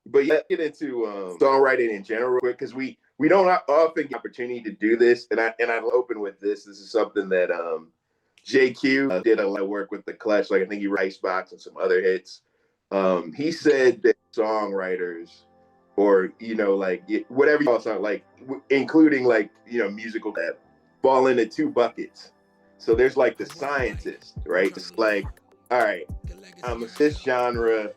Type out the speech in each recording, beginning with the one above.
But yeah, get into songwriting in general quick because we don't often get opportunity to do this, and I'll open with this. This is something that JQ did a lot of work with the Clutch. Like I think he wrote Icebox and some other hits. He said that songwriters, or like whatever you call song, like including like musical that fall into two buckets. So there's like the scientist, right? It's like, all right, this genre,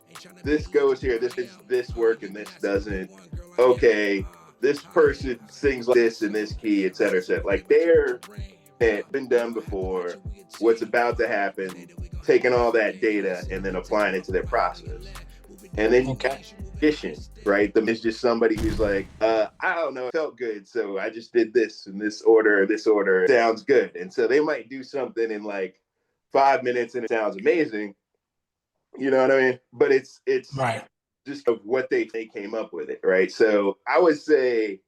this goes here, this is this work and this doesn't. Okay, this person sings like this in this key, et cetera, et cetera. Like they're been done before, what's about to happen, taking all that data and then applying it to their process. And then you got magician, right? It's just somebody who's like, I don't know, it felt good, so I just did this in this order sounds good. And so they might do something in like 5 minutes and it sounds amazing. You know what I mean? But it's Right. just of what they came up with it, right? So I would say,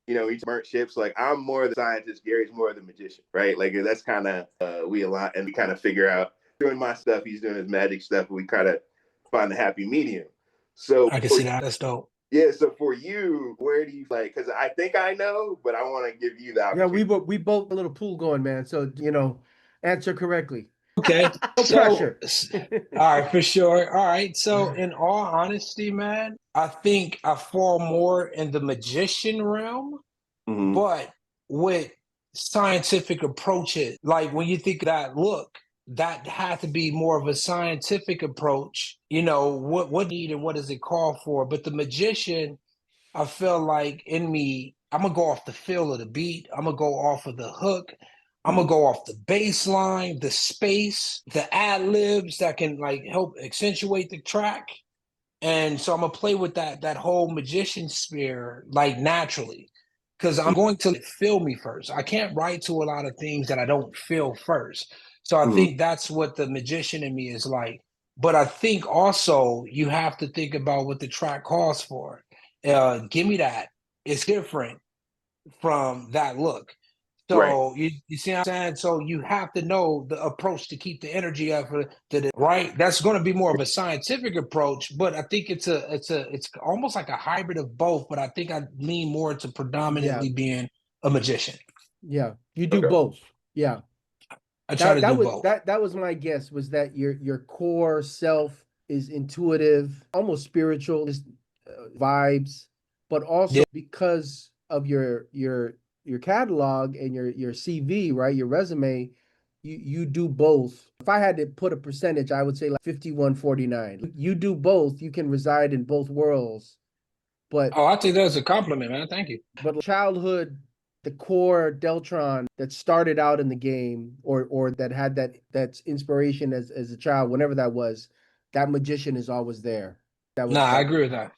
each burnt ships. Like I'm more the scientist, Gary's more the magician, right? Like that's kind of we align and we kind of figure out doing my stuff, he's doing his magic stuff, and we kind of find the happy medium. So I can see that. That's dope. yeah, so for you, where do you like? Because I think I know, but I want to give you the Yeah, opportunity. we both a little pool going, man. So answer correctly. Okay. No So, pressure. all right, for sure. All right. So, in all honesty, man, I think I fall more in the magician realm, Mm-hmm. but with scientific approaches. Like when you think of that look, that had to be more of a scientific approach. What need and what does it call for? But the magician, I feel like in me, I'm gonna go off the feel of the beat. I'm gonna go off of the hook. I'm gonna go off the bass line, the space, the ad libs that can like help accentuate the track. And so I'm gonna play with that whole magician sphere like naturally. Because I'm going to feel me first. I can't write to a lot of things that I don't feel first. So I Mm-hmm. think that's what the magician in me is like. But I think also you have to think about what the track calls for. Give me that. It's different from that look. Right. So you see what I'm saying? So you have to know the approach to keep the energy up right. That's going to be more of a scientific approach, but I think it's almost like a hybrid of both. But I think I lean more to Yeah, predominantly being a magician. yeah. You do Okay. both. Yeah. I try to do That was both. that was my guess, was that your core self is intuitive, almost spiritual, just vibes, but also Yeah. because of your catalog and your CV, right? Your resume, you do both. If I had to put a percentage, I would say like 51-49. You do both. You can reside in both worlds, but Oh, I think that's a compliment, man. Thank you. childhood, the core Deltron that started out in the game, or that had that inspiration as a child, whenever that was, that magician is always there. That Nah, was I that. agree with that.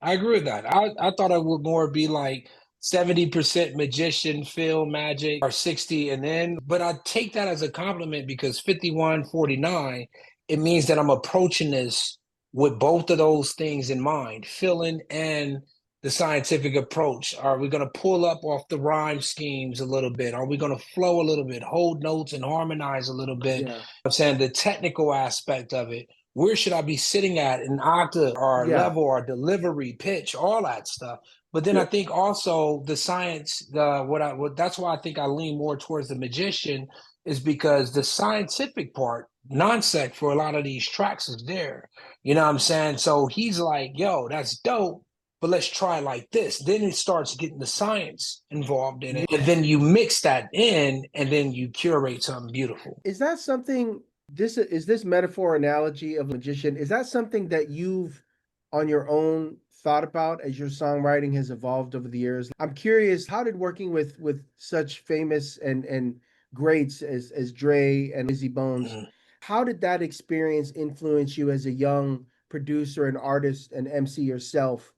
I agree with that. I thought I would more be like 70% magician, feel magic, or 60 and then, but I take that as a compliment because 51-49, it means that I'm approaching this with both of those things in mind, feeling and the scientific approach. Are we going to pull up off the rhyme schemes a little bit? Are we going to flow a little bit, hold notes and harmonize a little bit? Yeah, I'm saying the technical aspect of it, where should I be sitting at an octave or yeah, level or delivery, pitch, all that stuff. But then I Yeah. think also the science, that's why I think I lean more towards the magician, is because the scientific part, non-sec for a lot of these tracks is there. You know what I'm saying? So he's like, yo, that's dope, but let's try like this. Then it starts getting the science involved in it. And then you mix that in and then you curate something beautiful. is that something? This metaphor analogy of magician, is that something that you've on your own thought about as your songwriting has evolved over the years? I'm curious, how did working with such famous and greats as Dre and Izzy Bones, Mhm. how did that experience influence you as a young producer and artist and MC yourself?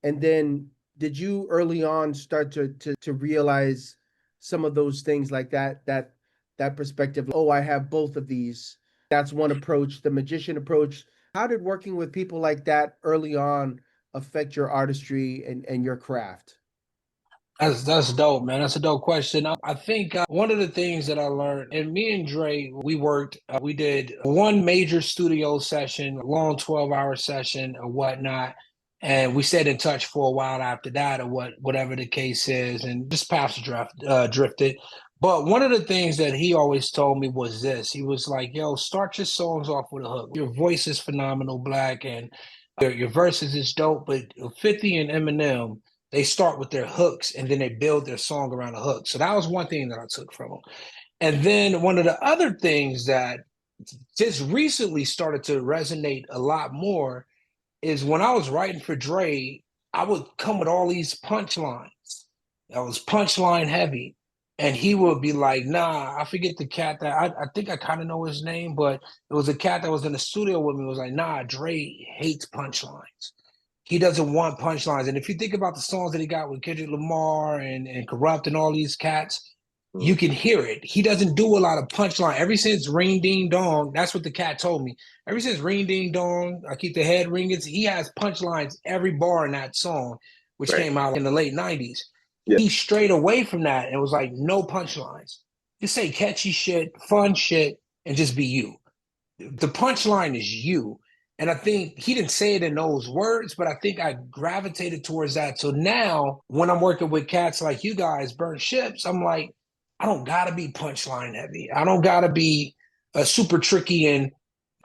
And then did you early on start to realize some of those things, like that perspective? Oh, I have both of these. That's one approach, the magician approach. How did working with people like that early on affect your artistry and your craft? That's dope, man. That's a dope question. I think one of the things that I learned, and me and Dre, we worked, we did one major studio session, a long 12-hour session or whatnot. And we stayed in touch for a while after that, or whatever the case is, and just paths drifted. But one of the things that he always told me was this. He was like, yo, start your songs off with a hook. Your voice is phenomenal, Black, and your verses is dope, but 50 and Eminem, they start with their hooks and then they build their song around a hook. So that was one thing that I took from him. And then one of the other things that just recently started to resonate a lot more is when I was writing for Dre, I would come with all these punchlines. I was punchline heavy. And he would be like, nah, I forget the cat that I think I kind of know his name, but it was a cat that was in the studio with me. It was like, nah, Dre hates punchlines. He doesn't want punchlines. And if you think about the songs that he got with Kendrick Lamar and Corrupt and all these cats, you can hear it. He doesn't do a lot of punchline. Ever since Ring Ding Dong, that's what the cat told me. Ever since Ring Ding Dong, I keep the head ringing. He has punchlines every bar in that song, which came out in the late 90s. Yeah. He strayed away from that and was like, no punchlines. Just say catchy shit, fun shit, and just be you. The punchline is you. And I think he didn't say it in those words, but I think I gravitated towards that. So now when I'm working with cats like you guys, Burn Ships, I'm like, I don't gotta be punchline heavy. I don't gotta be super tricky, and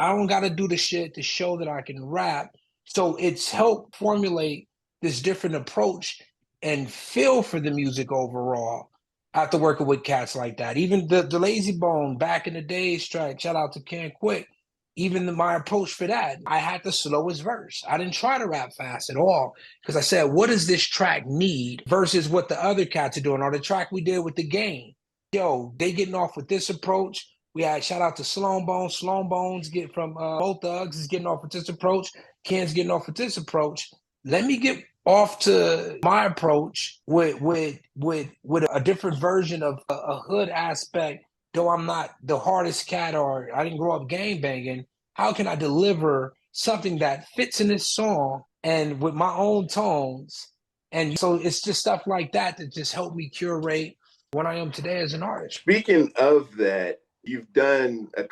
I don't gotta do the shit to show that I can rap. So it's helped formulate this different approach and feel for the music overall after working with cats like that. Even the Lazy Bone back in the days track, shout out to Can't Quit. Even my approach for that, I had the slowest verse. I didn't try to rap fast at all because I said, what does this track need versus what the other cats are doing, or the track we did with The Game. Yo, they getting off with this approach. We had shout out to Sloan Bones. Sloan Bones get from both thugs is getting off with this approach. Ken's getting off with this approach. Let me get off to my approach with a different version of a hood aspect. Though I'm not the hardest cat, or I didn't grow up gang banging, how can I deliver something that fits in this song and with my own tones? And so it's just stuff like that that just helped me curate what I am today as an artist. Speaking of that, you've done a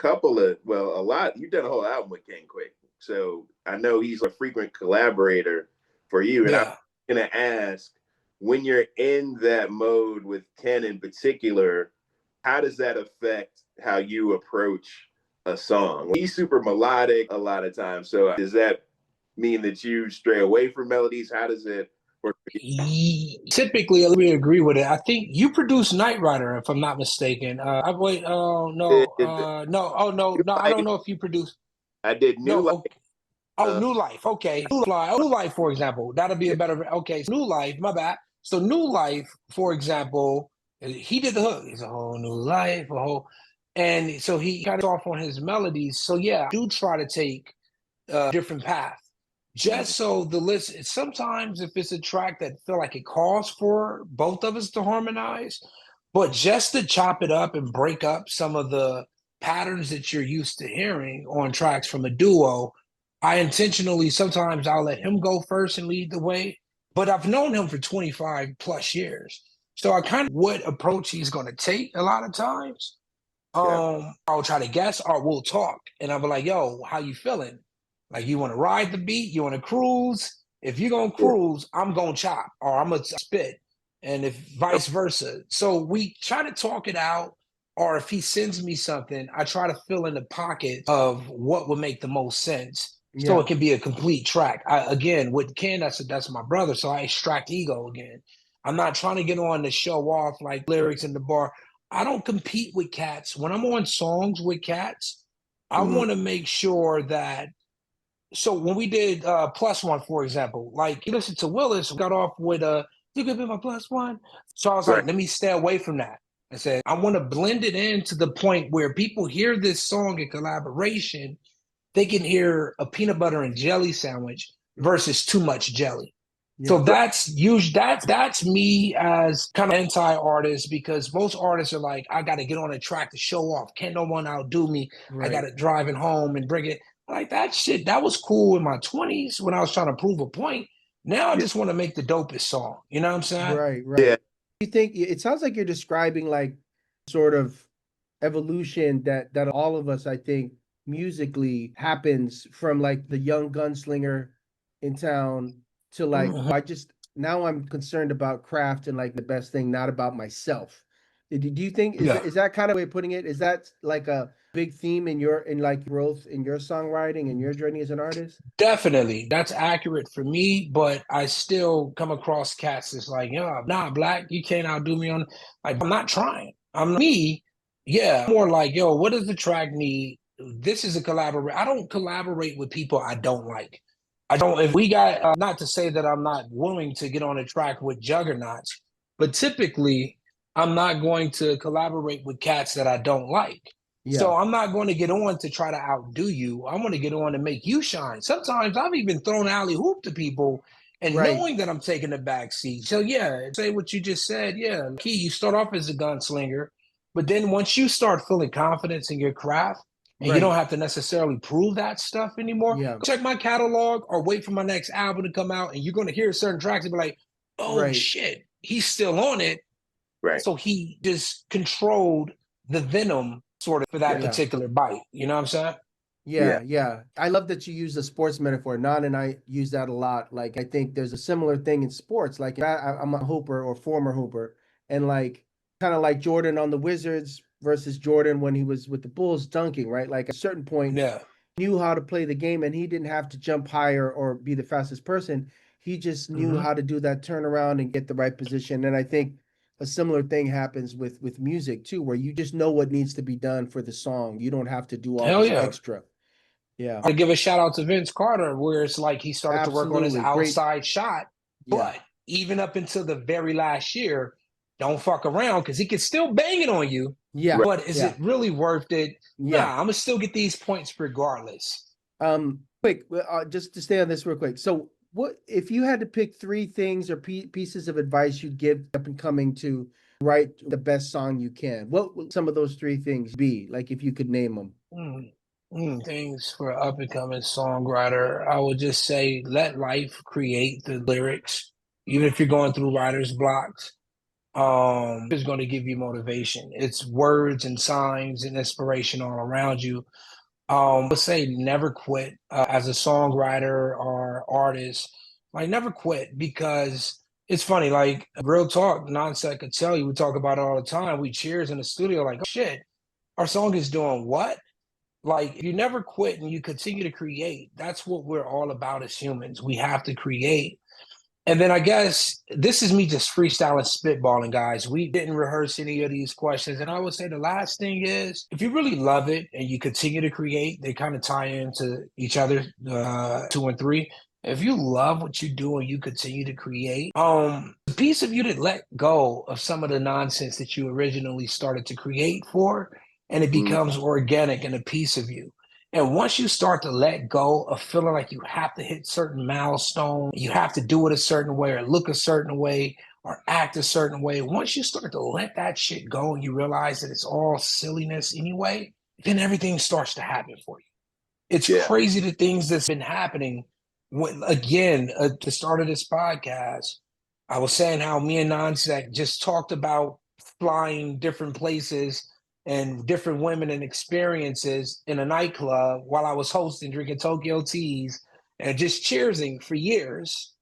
lot. You've done a whole album with Ken Quick. So I know he's a frequent collaborator for you. And I'm going to ask, when you're in that mode with Ken in particular, how does that affect how you approach a song? He's super melodic a lot of times. So does that mean that you stray away from melodies? How does it work? Typically, let me agree with it. I think you produced Knight Rider, if I'm not mistaken. I don't know if you produced. I did New Life. Okay. New Life. Okay. New Life, for example. That'll be a better. Okay. So New Life, my bad. So New Life, for example, he did the hook. It's a whole new life, and so he kind of off on his melodies. So yeah, I do try to take a different path. Just so the list, sometimes if it's a track that feel like it calls for both of us to harmonize, but just to chop it up and break up some of the patterns that you're used to hearing on tracks from a duo, I intentionally, sometimes I'll let him go first and lead the way, but I've known him for 25 plus years. So I kind of what approach he's going to take a lot of times. I'll try to guess or we'll talk. And I'll be like, yo, how you feeling? Like, you want to ride the beat? You want to cruise? If you're going to cruise, I'm going to chop or I'm going to spit. And if vice versa. So we try to talk it out. Or if he sends me something, I try to fill in the pocket of what would make the most sense. Yeah. So it can be a complete track. Again, with Ken, that's my brother. So I extract ego again. I'm not trying to get on to show off like lyrics in the bar. I don't compete with cats. When I'm on songs with cats, I want to make sure that. So when we did Plus One, for example, like you listened to Willis, got off with you could be my plus one. So I was like, let me stay away from that. I said, I want to blend it in to the point where people hear this song in collaboration, they can hear a peanut butter and jelly sandwich versus too much jelly. Yeah. So that's me as kind of anti-artist, because most artists are like, I got to get on a track to show off. Can't no one outdo me. Right. I got to drive it home and bring it. Like that shit, that was cool in my 20s when I was trying to prove a point. Now I just want to make the dopest song. You know what I'm saying? Right. Yeah. You think it sounds like you're describing like sort of evolution that all of us, I think, musically happens from like the young gunslinger in town to like, Mhm. now I'm concerned about craft and like the best thing, not about myself. Do you think Yeah. is that kind of way of putting it? Is that like a big theme in like growth in your songwriting and your journey as an artist? Definitely, that's accurate for me, but I still come across cats that's like, yeah, nah, Black, you can't outdo me on. Like, I'm not trying. I'm me. Yeah, more like, yo, what does the track need? This is a collaborate. I don't collaborate with people I don't like. I don't. If we got, not to say that I'm not willing to get on a track with juggernauts, but typically I'm not going to collaborate with cats that I don't like. Yeah, So I'm not going to get on to try to outdo you. I'm going to get on to make you shine. Sometimes I've even thrown alley hoop to people and right, knowing that I'm taking the back seat. So yeah, say what you just said. Yeah, key, you start off as a gunslinger, but then once you start feeling confidence in your craft and you don't right, have to necessarily prove that stuff anymore, yeah, check my catalog or wait for my next album to come out and you're going to hear certain tracks and be like, oh right, shit, he's still on it. Right. So he just controlled the venom sort of for that yeah. particular bite. You know what I'm saying? Yeah, yeah. I love that you use the sports metaphor. Nan and I use that a lot. Like, I think there's a similar thing in sports. Like, I'm a hooper or former hooper, and like, kind of like Jordan on the Wizards versus Jordan when he was with the Bulls dunking, right? Like, at a certain point, Yeah. knew how to play the game, and he didn't have to jump higher or be the fastest person. He just knew Mm-hmm. how to do that turnaround and get the right position. And I think a similar thing happens with music too, where you just know what needs to be done for the song. You don't have to do all Hell this yeah. extra. Yeah, I give a shout out to Vince Carter, where it's like he started to work on his absolutely. Great. outside shot, Yeah. but even up until the very last year, don't fuck around because he could still bang it on you. Yeah. Right. But is Yeah. it really worth it? Yeah. Nah, I'm gonna still get these points regardless. Quick, just to stay on this real quick. So, what if you had to pick three things or pieces of advice you'd give up and coming to write the best song you can? What would some of those three things be? Like, if you could name them. Things for an up and coming songwriter, I would just say let life create the lyrics, even if you're going through writer's blocks. It's going to give you motivation. It's words and signs and inspiration all around you. I would say never quit as a songwriter or artist. Like never quit because it's funny. Like real talk, nonsense could tell you. We talk about it all the time. We cheers in the studio like, oh, shit, our song is doing what? Like if you never quit and you continue to create, that's what we're all about as humans. We have to create. And then I guess this is me just freestyling, spitballing, guys. We didn't rehearse any of these questions. And I would say the last thing is if you really love it and you continue to create, they kind of tie into each other, 2 and 3. If you love what you do and you continue to create, the piece of you that let go of some of the nonsense that you originally started to create for, and it Mm. becomes organic and a piece of you. And once you start to let go of feeling like you have to hit certain milestones, you have to do it a certain way or look a certain way or act a certain way, once you start to let that shit go and you realize that it's all silliness anyway, then everything starts to happen for you. It's crazy the things that's been happening. When, again, at the start of this podcast, I was saying how me and Nonsec just talked about flying different places and different women and experiences in a nightclub while I was hosting, drinking Tokyo teas and just cheersing for years.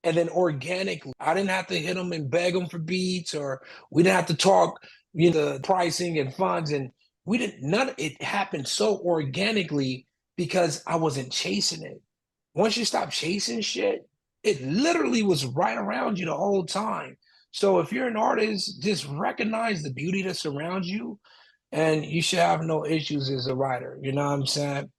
And then organically, I didn't have to hit them and beg them for beats, or we didn't have to talk, the pricing and funds. And we didn't, none of it happened so organically because I wasn't chasing it. Once you stop chasing shit, it literally was right around you the whole time. So if you're an artist, just recognize the beauty that surrounds you and you should have no issues as a writer. You know what I'm saying?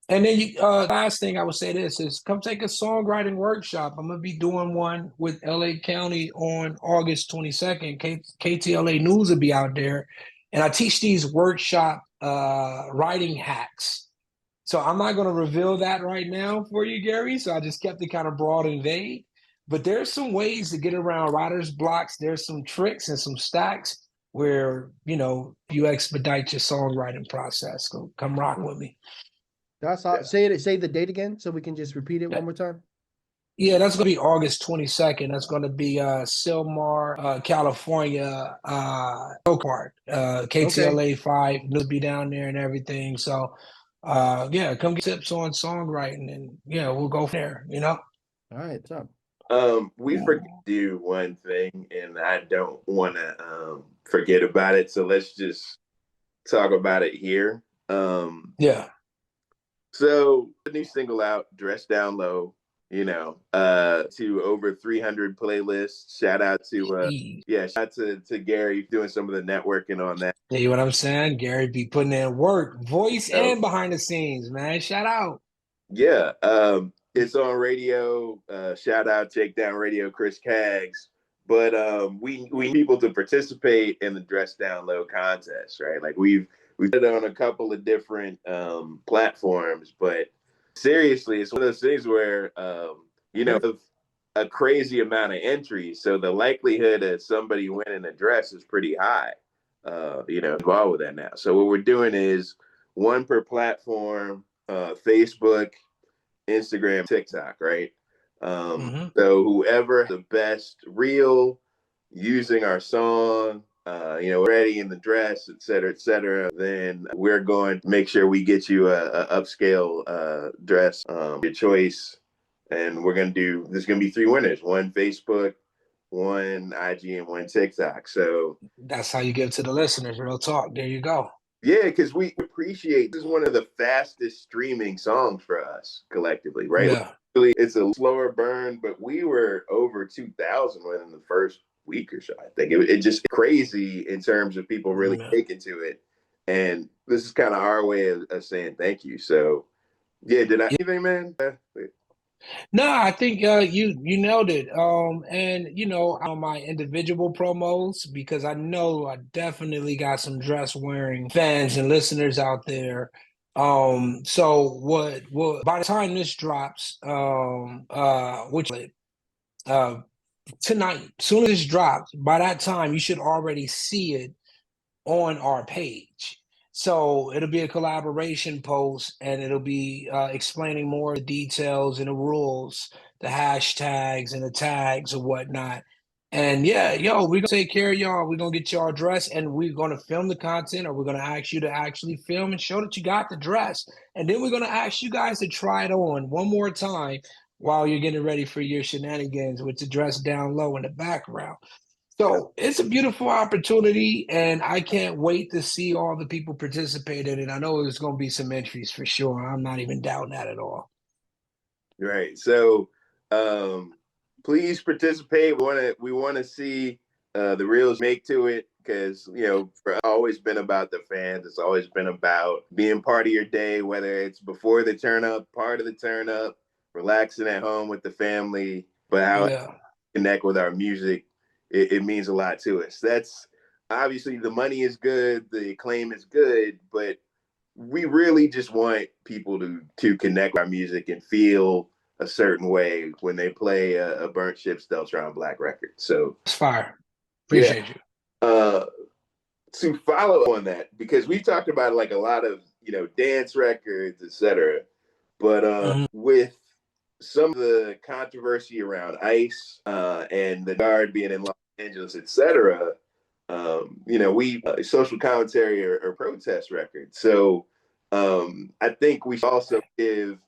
And then last thing I would say this is come take a songwriting workshop. I'm gonna be doing one with LA County on August 22nd. KTLA News will be out there, and I teach these workshop writing hacks. So I'm not gonna reveal that right now for you, Gary. So I just kept it kind of broad and vague. But there's some ways to get around writer's blocks. There's some tricks and some stacks where you expedite your songwriting process. So come rock with me. That's all. Say the date again so we can just repeat it one more time. Yeah, that's gonna be August 22nd. That's gonna be Silmar, California, Park. KTLA 5 will be down there and everything. So yeah, come get tips on songwriting and yeah, we'll go from there, All right, what's up? We forget to do one thing, and I don't want to forget about it. So let's just talk about it here. Yeah. So the new single out, Dress Down Low, to over 300 playlists. Shout out to shout out to Gary doing some of the networking on that. See what I'm saying? Gary be putting in work, voice So, and behind the scenes, man. Shout out. yeah. It's on radio. Shout out Takedown Radio, Chris Kaggs. But we need people to participate in the Dress Down Low contest, right? Like we've did it on a couple of different platforms, but seriously, it's one of those things where a crazy amount of entries, so the likelihood of somebody winning a dress is pretty high. Involved with that now. So what we're doing is one per platform: Facebook, Instagram, TikTok, right? So whoever the best reel using our song, ready in the dress, et cetera, then we're going to make sure we get you a upscale dress, your choice. And there's going to be 3 winners, one Facebook, one IG, and one TikTok. So that's how you give to the listeners. Real talk. There you go. Yeah, because we appreciate, this is one of the fastest streaming songs for us collectively, right? Yeah. It's a slower burn, but we were over 2,000 within the first week or so. I think it just crazy in terms of people really taking to it. And this is kind of our way of saying thank you. So, yeah, did I anything, man? No, I think you nailed it. And on my individual promos, because I know I definitely got some dress wearing fans and listeners out there. So what by the time this drops, tonight, soon as this drops, by that time you should already see it on our page. So it'll be a collaboration post, and it'll be explaining more details and the rules, the hashtags and the tags and whatnot. And yeah, we're gonna take care of y'all. We're gonna get y'all dressed, and we're gonna film the content, or we're gonna ask you to actually film and show that you got the dress. And then we're gonna ask you guys to try it on one more time while you're getting ready for your shenanigans with the dress down low in the background. So it's a beautiful opportunity, and I can't wait to see all the people participate in it. I know there's going to be some entries for sure. I'm not even doubting that at all. Right. So please participate. We want to see the reels make to it, because for always been about the fans. It's always been about being part of your day, whether it's before the turn up, part of the turn up, relaxing at home with the family, but how connect with our music. It means a lot to us. That's obviously, the money is good, the acclaim is good, but we really just want people to connect with our music and feel a certain way when they play a Burnt Ships Deltron Blac record. So it's fire. Appreciate you. To follow on that, because we've talked about like a lot of dance records, etc. But with some of the controversy around ICE and the guard being in Los Angeles, etc., we social commentary or protest records. So I think we should also give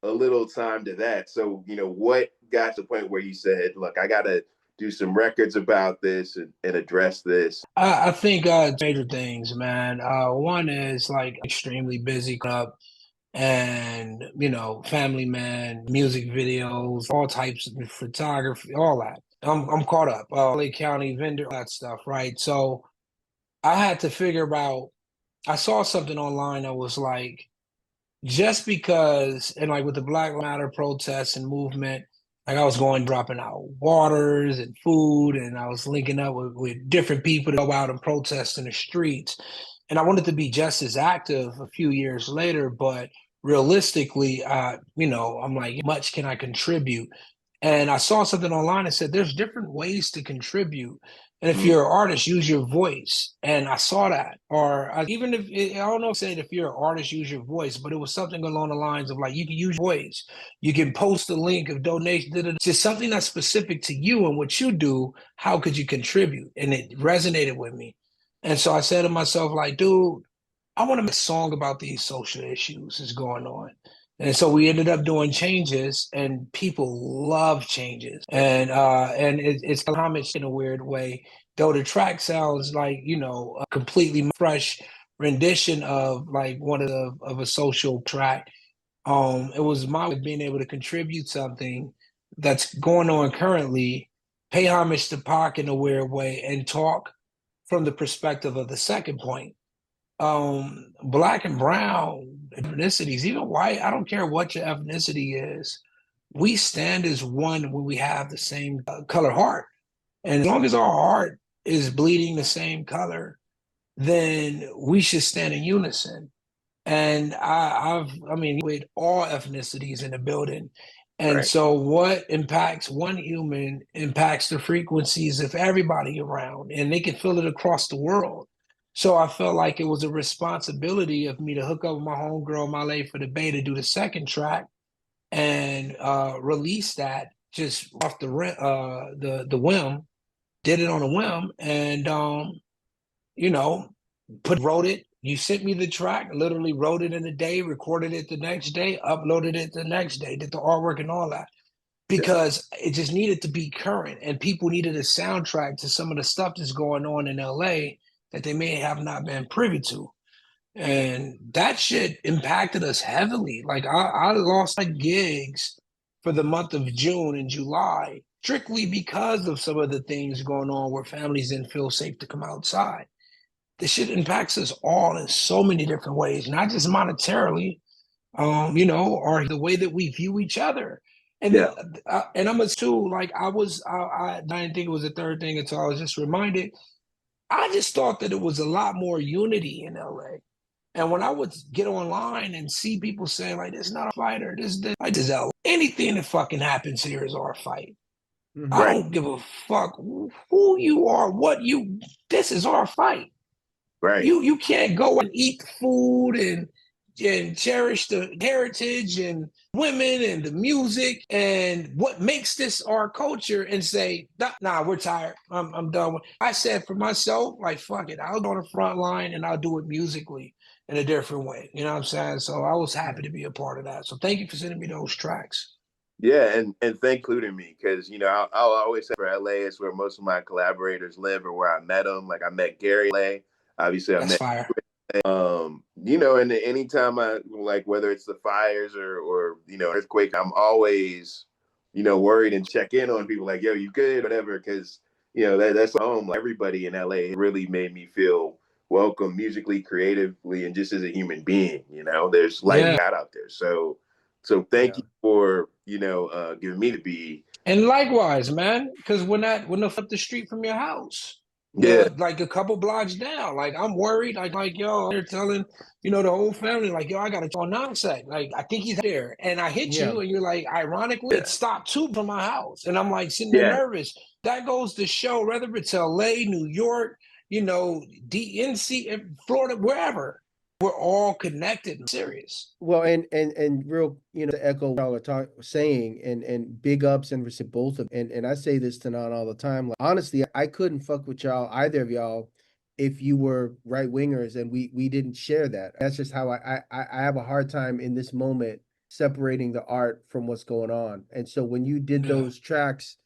a little time to that. So what got to the point where you said, look, I gotta do some records about this and address this? I think major things, man. One is like extremely busy up, and family man, music videos, all types of photography, all that. I'm caught up. LA County vendor, all that stuff, right? So I had to figure out. I saw something online that was like, just because, and like with the Black Lives Matter protests and movement, like I was dropping out waters and food, and I was linking up with different people to go out and protest in the streets. And I wanted to be just as active a few years later, but realistically, I'm like, much can I contribute? And I saw something online that said there's different ways to contribute. And if you're an artist, use your voice. And I saw that. Or even if, I don't know if said if you're an artist, use your voice, but it was something along the lines of like, you can use your voice. You can post a link of donation, just something that's specific to you and what you do. How could you contribute? And it resonated with me. And so I said to myself, like, dude, I want to make a song about these social issues that's going on. And so we ended up doing changes, and people love changes. And it's homage in a weird way, though the track sounds like, you know, a completely fresh rendition of like one of a social track. It was my way of being able to contribute something that's going on currently, pay homage to Pac in a weird way, and talk from the perspective of the second point. Black and brown ethnicities, even white, I don't care what your ethnicity is, we stand as one when we have the same color heart. And as long as our heart is bleeding the same color, then we should stand in unison. And I mean, with all ethnicities in the building. And Right. so what impacts one human impacts the frequencies of everybody around, and they can feel it across the world. So I felt like it was a responsibility of me to hook up with my homegirl Male for the Bay to do the second track and release that just off the whim, did it on a whim, and you know, wrote it. You sent me the track, literally wrote it in a day, recorded it the next day, uploaded it the next day, did the artwork and all that. Yeah. Because it just needed to be current, and people needed a soundtrack to some of the stuff that's going on in LA that they may have not been privy to. And that shit impacted us heavily. Like I lost my gigs for the month of June and July strictly because of some of the things going on where families didn't feel safe to come outside. This shit impacts us all in so many different ways, not just monetarily, you know, or the way that we view each other. And then, Yeah. and I'm a too, like I didn't think it was a third thing until I was just reminded. I just thought that it was a lot more unity in LA. And when I would get online and see people saying like, "This is not a fighter, this, I just anything that fucking happens here is our fight. I Right. don't give a fuck who you are, what you. This is our fight. Right. You can't go and eat food and cherish the heritage and women and the music and what makes this our culture and say, nah, we're tired. I'm done with. I said for myself, like, fuck it. I'll go on the front line and I'll do it musically in a different way. You know what I'm saying? So I was happy to be a part of that. So thank you for sending me those tracks. Yeah, and thank including me because I'll always say for LA is where most of my collaborators live or where I met them. Like I met Gary LA, obviously I That's met fire. and anytime I like whether it's the fires or earthquake, I'm always worried and check in on people like, yo, you good, whatever, because that's home. Like, everybody in LA really made me feel welcome musically, creatively, and just as a human being. There's light Yeah. out there. So thank you for giving me to be. And likewise, man, because when the up the street from your house, Yeah. like a couple blocks down, like I'm worried, like yo, they're telling the whole family, like yo, I got to on nonsense, like I think he's there, and I hit Yeah. you, and you're like, ironically, Yeah. it stopped two from my house, and I'm like sitting there Yeah. nervous. That goes to show, whether it's L.A., New York, DNC, Florida, wherever, we're all connected and serious. Well, and real, to echo what y'all are saying, and big ups and to both of, and I say this to Nan all the time. Like, honestly, I couldn't fuck with y'all, either of y'all, if you were right wingers and we didn't share that. That's just how I have a hard time in this moment separating the art from what's going on. And so when you did Yeah. those tracks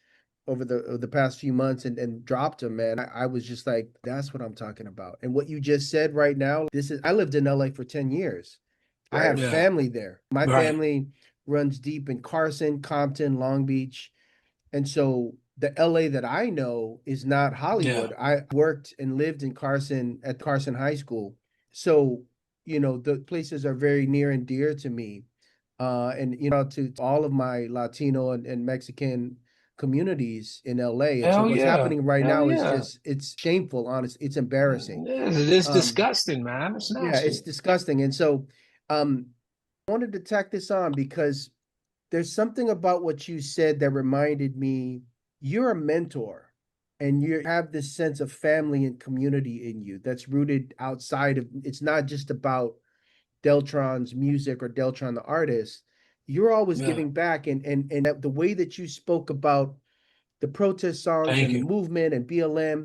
over the past few months and dropped them, man, I was just like, that's what I'm talking about. And what you just said right now, I lived in LA for 10 years. I Right. have Yeah. family there. My Right. family runs deep in Carson, Compton, Long Beach. And so the LA that I know is not Hollywood. Yeah. I worked and lived in Carson at Carson High School. So, the places are very near and dear to me. And to all of my Latino and Mexican communities in LA. And so Hell what's yeah. happening right Hell now is yeah. just, it's shameful, honest. It's embarrassing. It's Um, disgusting, man. It's yeah, it's nasty. disgusting. And so I wanted to tack this on because there's something about what you said that reminded me you're a mentor and you have this sense of family and community in you that's rooted outside of, it's not just about Deltron's music or Deltron the artist. You're always Yeah. giving back, and the way that you spoke about the protest songs Thank and the you. movement and BLM,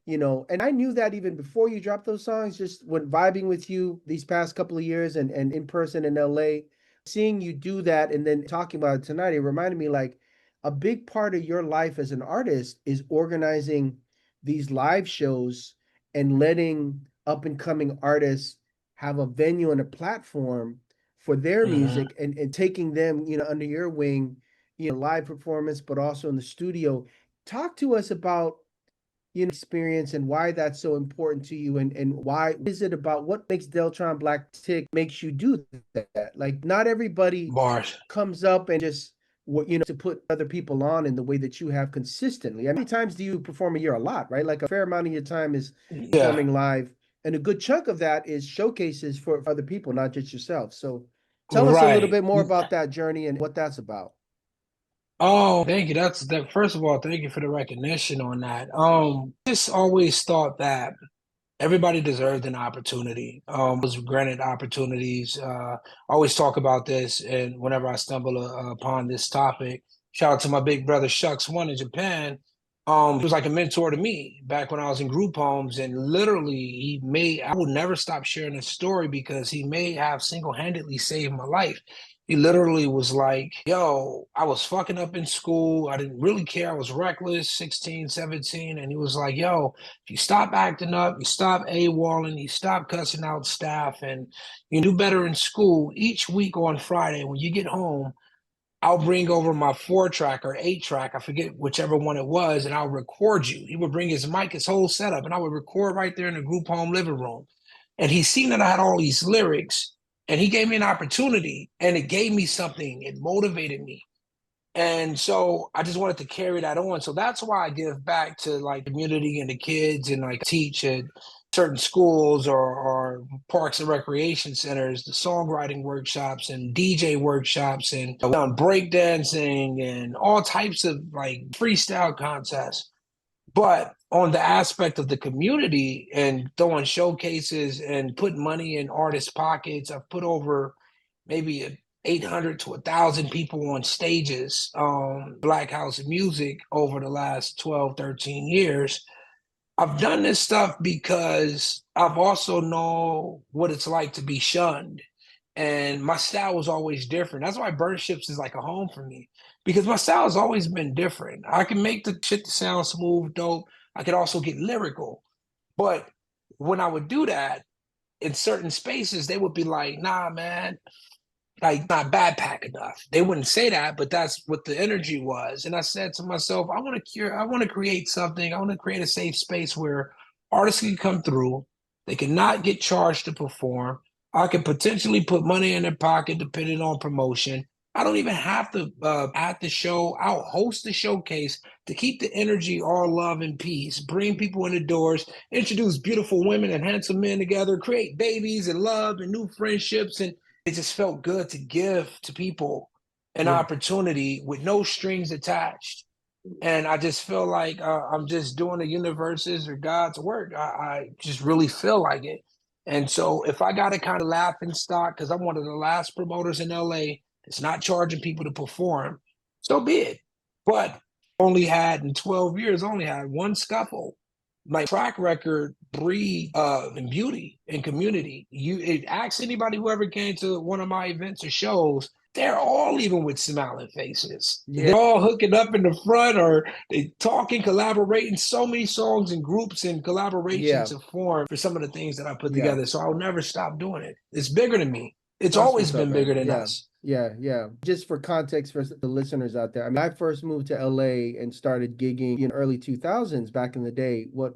and I knew that even before you dropped those songs, just when vibing with you these past couple of years and in person in LA. Seeing you do that and then talking about it tonight, it reminded me like a big part of your life as an artist is organizing these live shows and letting up and coming artists have a venue and a platform for their Mm-hmm. music and taking them, under your wing, live performance, but also in the studio. Talk to us about experience and why that's so important to you and why is it about what makes Deltron Blac tick makes you do that? Like not everybody Bars. comes up and just to put other people on in the way that you have consistently. How many times do you perform a year? A lot, right? Like a fair amount of your time is Yeah. performing live, and a good chunk of that is showcases for other people, not just yourself. So tell us a little Right. bit more about that journey and what that's about. Oh, thank you. That's that. First of all, thank you for the recognition on that. Just always thought that everybody deserved an opportunity. Was granted opportunities. I always talk about this, and whenever I stumble upon this topic, shout out to my big brother Shucks One in Japan. He was like a mentor to me back when I was in group homes, and literally, he made. I will never stop sharing this story because he may have single-handedly saved my life. He literally was like, yo, I was fucking up in school. I didn't really care. I was reckless, 16, 17. And he was like, yo, if you stop acting up, you stop AWOLing, you stop cussing out staff, and you do better in school, each week on Friday, when you get home, I'll bring over my 4-track or 8-track, I forget whichever one it was, and I'll record you. He would bring his mic, his whole setup, and I would record right there in the group home living room. And he seen that I had all these lyrics, and he gave me an opportunity, and it gave me something. It motivated me. And so I just wanted to carry that on. So that's why I give back to like community and the kids and like teach at certain schools or parks and recreation centers, the songwriting workshops and DJ workshops and breakdancing and all types of like freestyle contests. But on the aspect of the community and throwing showcases and putting money in artists' pockets, I've put over maybe 800 to 1,000 people on stages, Black House music over the last 12, 13 years. I've done this stuff because I've also know what it's like to be shunned. And my style was always different. That's why Burn Ships is like a home for me because my style has always been different. I can make the shit sound smooth, dope. I could also get lyrical. But when I would do that in certain spaces, they would be like, nah, man, like not backpack enough. They wouldn't say that, but that's what the energy was. And I said to myself, I want to create something. I want to create a safe space where artists can come through. They cannot get charged to perform. I could potentially put money in their pocket depending on promotion. I don't even have to at the show. I'll host the showcase to keep the energy all love and peace, bring people in the doors, introduce beautiful women and handsome men together, create babies and love and new friendships. And it just felt good to give to people an Yeah. opportunity with no strings attached. And I just feel like I'm just doing the universe's or God's work. I just really feel like it. And so if I got to kind of laughing stock, because I'm one of the last promoters in LA that's not charging people to perform, so be it. But only had in 12 years, only had one scuffle. My track record breed and beauty and community. Ask anybody who ever came to one of my events or shows, they're all leaving with smiling faces. Yeah. They're all hooking up in the front or they talking, collaborating. So many songs and groups and collaborations have formed for some of the things that I put Yeah. together. So I'll never stop doing it. It's bigger than me. It's That's always what's up, been man. bigger than Yeah. us. Yeah. Just for context for the listeners out there, I mean, I first moved to LA and started gigging in early 2000s back in the day. What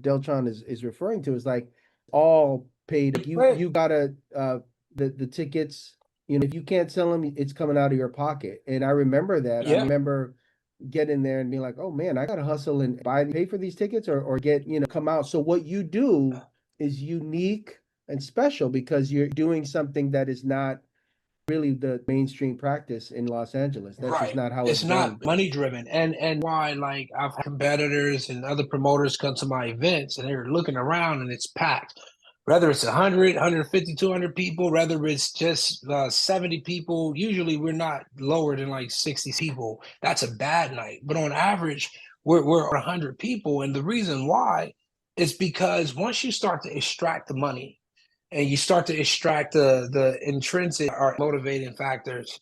Deltron is referring to is like all paid. Like you gotta the tickets. If you can't sell them, it's coming out of your pocket. And I remember that. I Yeah. remember getting there and being like, oh man, I gotta hustle and pay for these tickets or get come out. So what you do is unique and special because you're doing something that is not really the mainstream practice in Los Angeles. That's just not how it's It's done. not money driven. And why like I've had competitors and other promoters come to my events and they're looking around and it's packed. Whether it's 100, 150, 200 people, whether it's just 70 people, usually we're not lower than like 60 people. That's a bad night. But on average, we're 100 people. And the reason why is because once you start to extract the money, and you start to extract the intrinsic or motivating factors,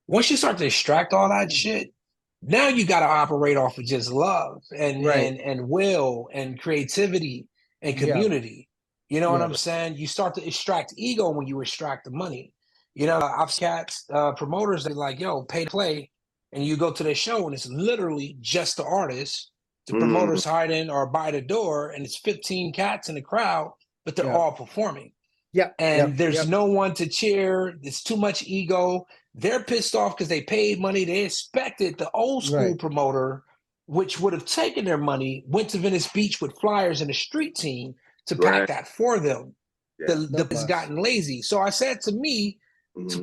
once you start to extract all that shit, now you got to operate off of just love and Right. and will and creativity and Yeah. community. You know what Yeah. I'm saying? You start to extract ego when you extract the money. You know, I've cats promoters that are like, yo, pay to play, and you go to their show and it's literally just the artist. The promoters hide in or by the door, and it's 15 cats in the crowd, but they're all performing. Yeah. And there's no one to cheer. There's too much ego. They're pissed off because they paid money. They expected the old school promoter, which would have taken their money, went to Venice Beach with flyers and a street team to pack that for them. It's gotten lazy. So I said to me,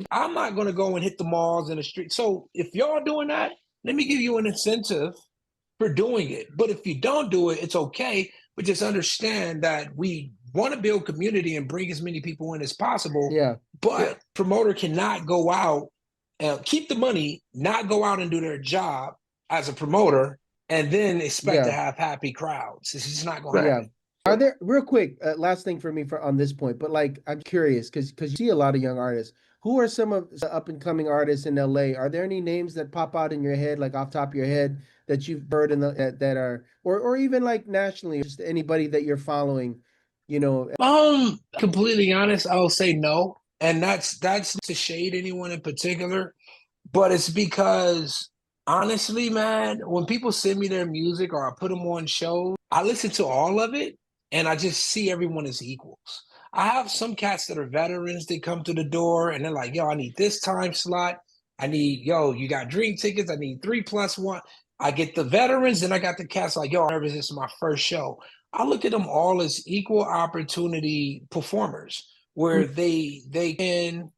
I'm not going to go and hit the malls and the street. So if y'all doing that, let me give you an incentive for doing it. But if you don't do it, it's okay. But just understand that we want to build community and bring as many people in as possible. Yeah. But promoter cannot go out and keep the money, not go out and do their job as a promoter, and then expect to have happy crowds. It's just not going to happen. Are there, real quick, last thing for me on this point, but like, I'm curious because you see a lot of young artists. Who are some of the up and coming artists in LA? Are there any names that pop out in your head, like off top of your head, that you've heard in the that are, or even like nationally, just anybody that you're following, you know? Completely honest, I will say no, and that's to shade anyone in particular, but it's because honestly, man, when people send me their music or I put them on shows, I listen to all of it, and I just see everyone as equals. I have some cats that are veterans that come to the door and they're like, yo, I need this time slot. I need, yo, you got drink tickets. I need 3+1. I get the veterans and I got the cats like, yo, I'm nervous. This is my first show. I look at them all as equal opportunity performers where they can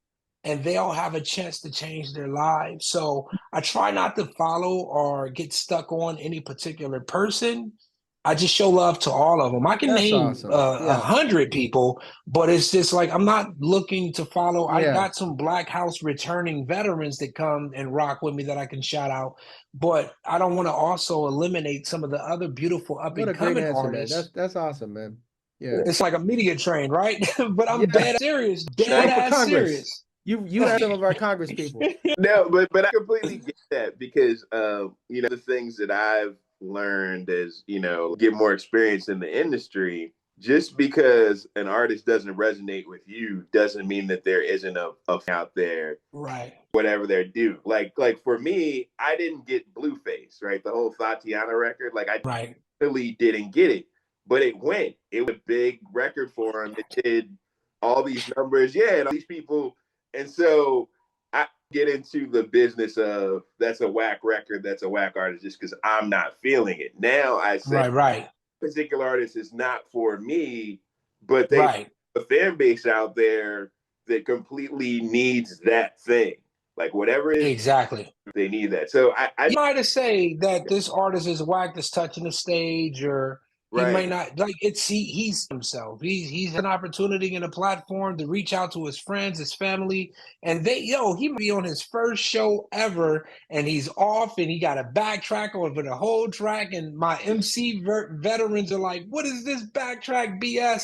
and they all have a chance to change their lives. So I try not to follow or get stuck on any particular person. I just show love to all of them. I can name 100 people, but it's just like I'm not looking to follow. I got some Black House returning veterans that come and rock with me that I can shout out, but I don't want to also eliminate some of the other beautiful up and coming artists. Man. That's awesome, man. Yeah, it's like a media train, right? But I'm dead serious, dead ass serious. You have some of our Congress people. No, but I completely get that because you know, the things that I've learned as, you know, get more experience in the industry, just because an artist doesn't resonate with you doesn't mean that there isn't a out there, right? Whatever they're due. Like for me, I didn't get Blueface, right? The whole Tatiana record, like I really didn't get it, but it went. It was a big record for him. It did all these numbers, and all these people, and so I get into the business of that's a whack record, that's a whack artist just because I'm not feeling it. Now I say, particular artist is not for me, but they have a fan base out there that completely needs that thing. Like whatever it is, exactly, they need that. So I might have say that this artist is whack that's touching the stage, or he might not like it's he's himself. He's an opportunity and a platform to reach out to his friends, his family, and he might be on his first show ever, and he's off, and he got a backtrack over the whole track, and my MC veterans are like, "What is this backtrack BS?"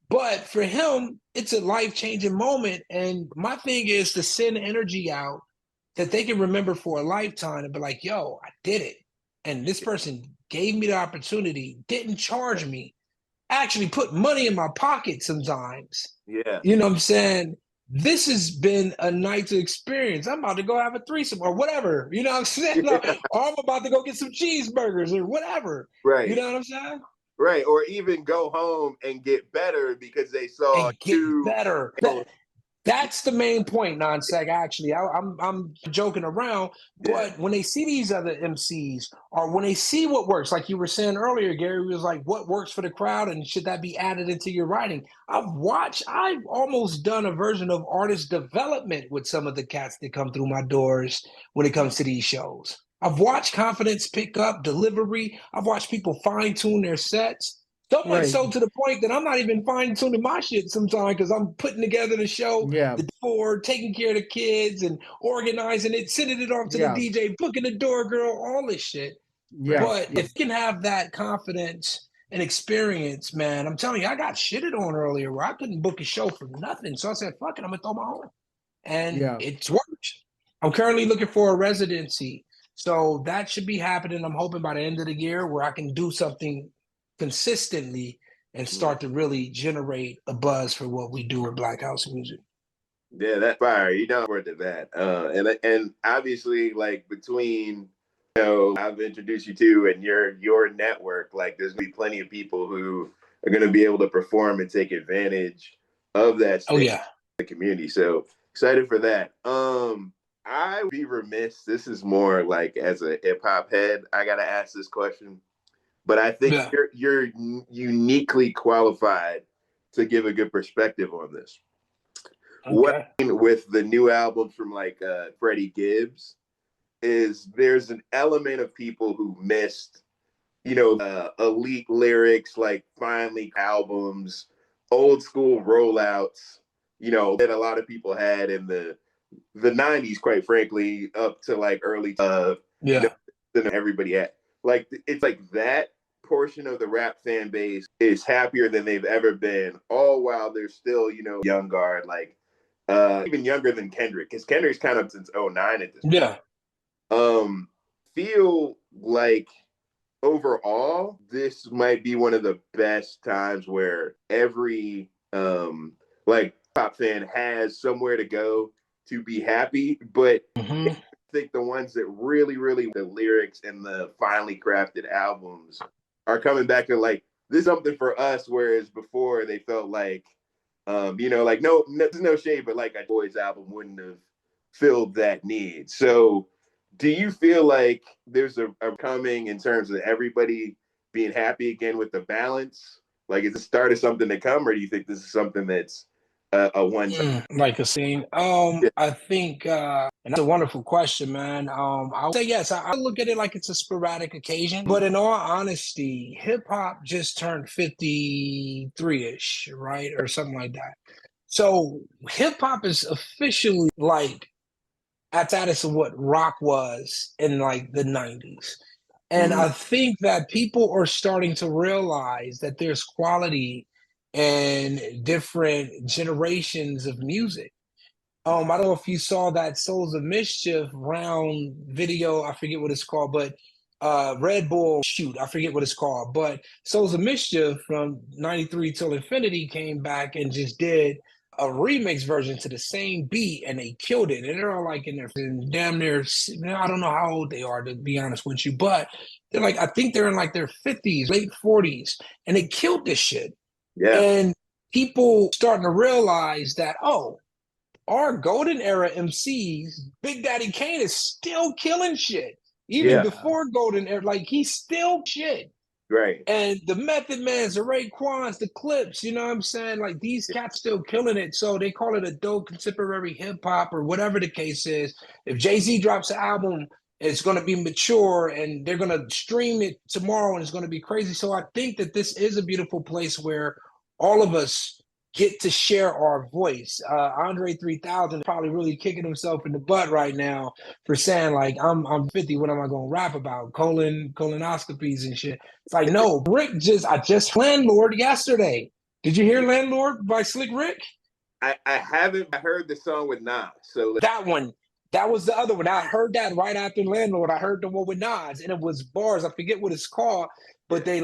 But for him, it's a life-changing moment, and my thing is to send energy out that they can remember for a lifetime and be like, "Yo, I did it," and this person gave me the opportunity, didn't charge me, actually put money in my pocket sometimes. Yeah. You know what I'm saying? This has been a night to experience. I'm about to go have a threesome or whatever. You know what I'm saying? Or I'm about to go get some cheeseburgers or whatever. Right. You know what I'm saying? Right. Or even go home and get better because they saw you. Get better. That's the main point, non-sec. Actually, I'm joking around, but when they see these other MCs, or when they see what works, like you were saying earlier, Gary was like, "What works for the crowd, and should that be added into your writing?" I've almost done a version of artist development with some of the cats that come through my doors when it comes to these shows. I've watched confidence pick up, delivery. I've watched people fine-tune their sets. So much so to the point that I'm not even fine-tuning my shit sometimes because I'm putting together the show, taking care of the kids and organizing it, sending it off to the DJ, booking the door girl, all this shit. But if you can have that confidence an experience, man. I'm telling you, I got shitted on earlier where I couldn't book a show for nothing. So I said, fuck it, I'm gonna throw my own. And Yeah. it's worked. I'm currently looking for a residency. So that should be happening. I'm hoping by the end of the year where I can do something consistently and start to really generate a buzz for what we do with Black House music. Yeah, that's fire. You know, forward to that. And obviously, like between I've introduced you to and your network, like there's gonna be plenty of people who are gonna be able to perform and take advantage of that Oh stage yeah. the community. So excited for that. I would be remiss. This is more like as a hip hop head, I gotta ask this question, but I think Yeah. you're uniquely qualified to give a good perspective on this. What Okay. I mean with the new albums from like Freddie Gibbs is there's an element of people who missed, elite lyrics, like finally albums, old school rollouts, that a lot of people had in the 90s, quite frankly, up to like early Yeah. everybody had. Like it's like that portion of the rap fan base is happier than they've ever been, all while they're still, young guard, like even younger than Kendrick, because Kendrick's kind of since '09 at this point. Yeah. Feel like overall, this might be one of the best times where every like pop fan has somewhere to go to be happy. But I think the ones that really, really the lyrics and the finely crafted albums are coming back to like this is something for us, whereas before they felt like like no, there's no shade, but like a Boys album wouldn't have filled that need. So do you feel like there's a coming in terms of everybody being happy again with the balance? Like, is the start of something to come, or do you think this is something that's a one time? Like a scene. Yeah. I think, and that's a wonderful question, man. I would say yes. I look at it like it's a sporadic occasion, but in all honesty, hip hop just turned 53-ish, right, or something like that. So hip hop is officially like at status of what rock was in like the 90s. And I think that people are starting to realize that there's quality in different generations of music. I don't know if you saw that Souls of Mischief round video, I forget what it's called, but Red Bull shoot, I forget what it's called, but Souls of Mischief from 93 till Infinity came back and just did a remix version to the same beat and they killed it. And they're all like in their damn near, I don't know how old they are to be honest with you, but they're like, I think they're in like their 50s, late 40s, and they killed this shit. Yeah. And people starting to realize that, oh, our golden era MCs, Big Daddy Kane is still killing shit. Even before golden era, like he's still shit. Right. And the Method Mans, the Raekwons, the Clips, you know what I'm saying? Like these cats still killing it. So they call it adult contemporary hip hop or whatever the case is. If Jay-Z drops an album, it's going to be mature and they're going to stream it tomorrow and it's going to be crazy. So I think that this is a beautiful place where all of us get to share our voice. Andre 3000 is probably really kicking himself in the butt right now for saying like, I'm 50, what am I going to rap about? Colonoscopies and shit. It's like, no, I just Landlord yesterday. Did you hear Landlord by Slick Rick? I haven't. I heard the song with Nas. So that one. That was the other one. I heard that right after Landlord. I heard the one with Nas, and it was bars. I forget what it's called, but they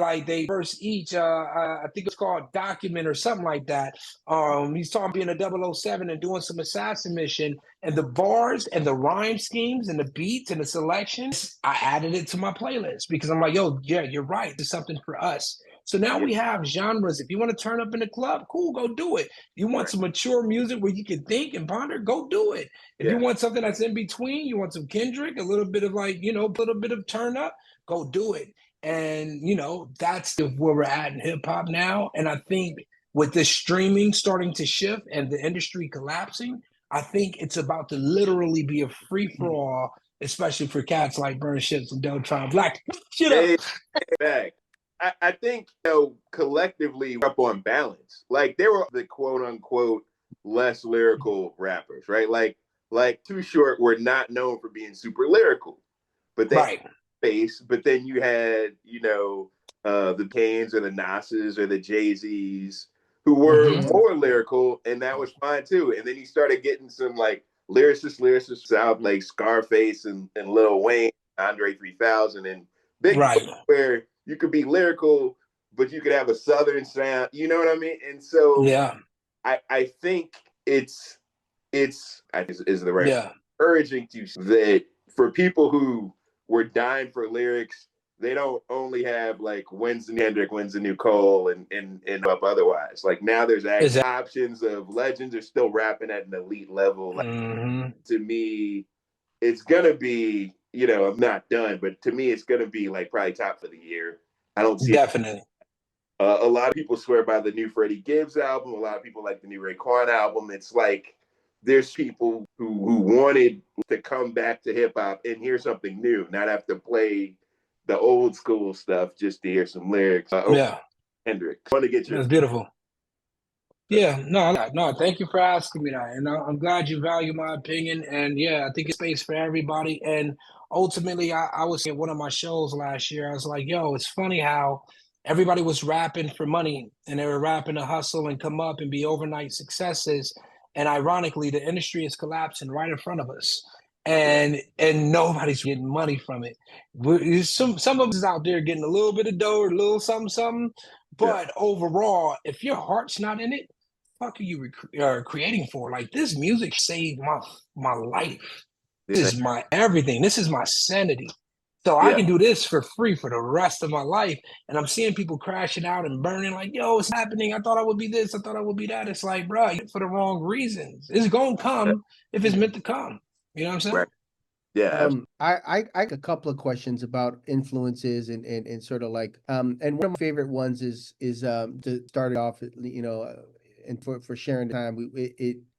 verse each. I think it's called Document or something like that. He's talking being a 007 and doing some assassin mission, and the bars and the rhyme schemes and the beats and the selections. I added it to my playlist because I'm like, yo, yeah, you're right. There's something for us. So now we have genres. If you want to turn up in the club, cool, go do it. You want some mature music where you can think and ponder, go do it. If you want something that's in between, you want some Kendrick, a little bit of like, a little bit of turn up, go do it. And, that's where we're at in hip hop now. And I think with the streaming starting to shift and the industry collapsing, I think it's about to literally be a free for all, especially for cats like Burn Ships and Deltron Blac. Shit up. I think collectively we're up on balance. Like there were the quote unquote less lyrical rappers, right? Like Too Short were not known for being super lyrical, but they had space. But then you had the Kanes or the Nas's or the Jay-Z's, who were Mm-hmm. more lyrical, and that was fine too. And then you started getting some like lyricists out like Scarface and Lil Wayne, Andre 3000, and Big Right. where you could be lyrical, but you could have a Southern sound. You know what I mean? And so Yeah. I think it's I think is the right Yeah. urging to that for people who were dying for lyrics, they don't only have like when's the new Kendrick, when's the new Cole, and up otherwise. Like now there's actually options of legends are still rapping at an elite level. Like, to me, it's gonna be, I'm not done, but to me, it's gonna be like probably top for the year. I don't see Definitely. A lot of people swear by the new Freddie Gibbs album. A lot of people like the new Raekwon album. It's like there's people who wanted to come back to hip hop and hear something new, not have to play the old school stuff just to hear some lyrics. Yeah. Hendrix, I want to get your. That's beautiful. Yeah, no, thank you for asking me that. And I'm glad you value my opinion. And yeah, I think it's space for everybody. And ultimately, I was at one of my shows last year. I was like, yo, it's funny how everybody was rapping for money and they were rapping to hustle and come up and be overnight successes. And ironically, the industry is collapsing right in front of us. And nobody's getting money from it. Some of us out there getting a little bit of dough or a little something. But overall, if your heart's not in it, fuck are you creating for? Like, this music saved my life. This is my everything. This is my sanity. So I can do this for free for the rest of my life. And I'm seeing people crashing out and burning like, yo, it's happening. I thought I would be this. I thought I would be that. It's like, bro, for the wrong reasons. It's going to come if it's meant to come. You know what I'm saying? Right. Yeah. I got a couple of questions about influences and sort of like and one of my favorite ones is to start it off, and for sharing the time,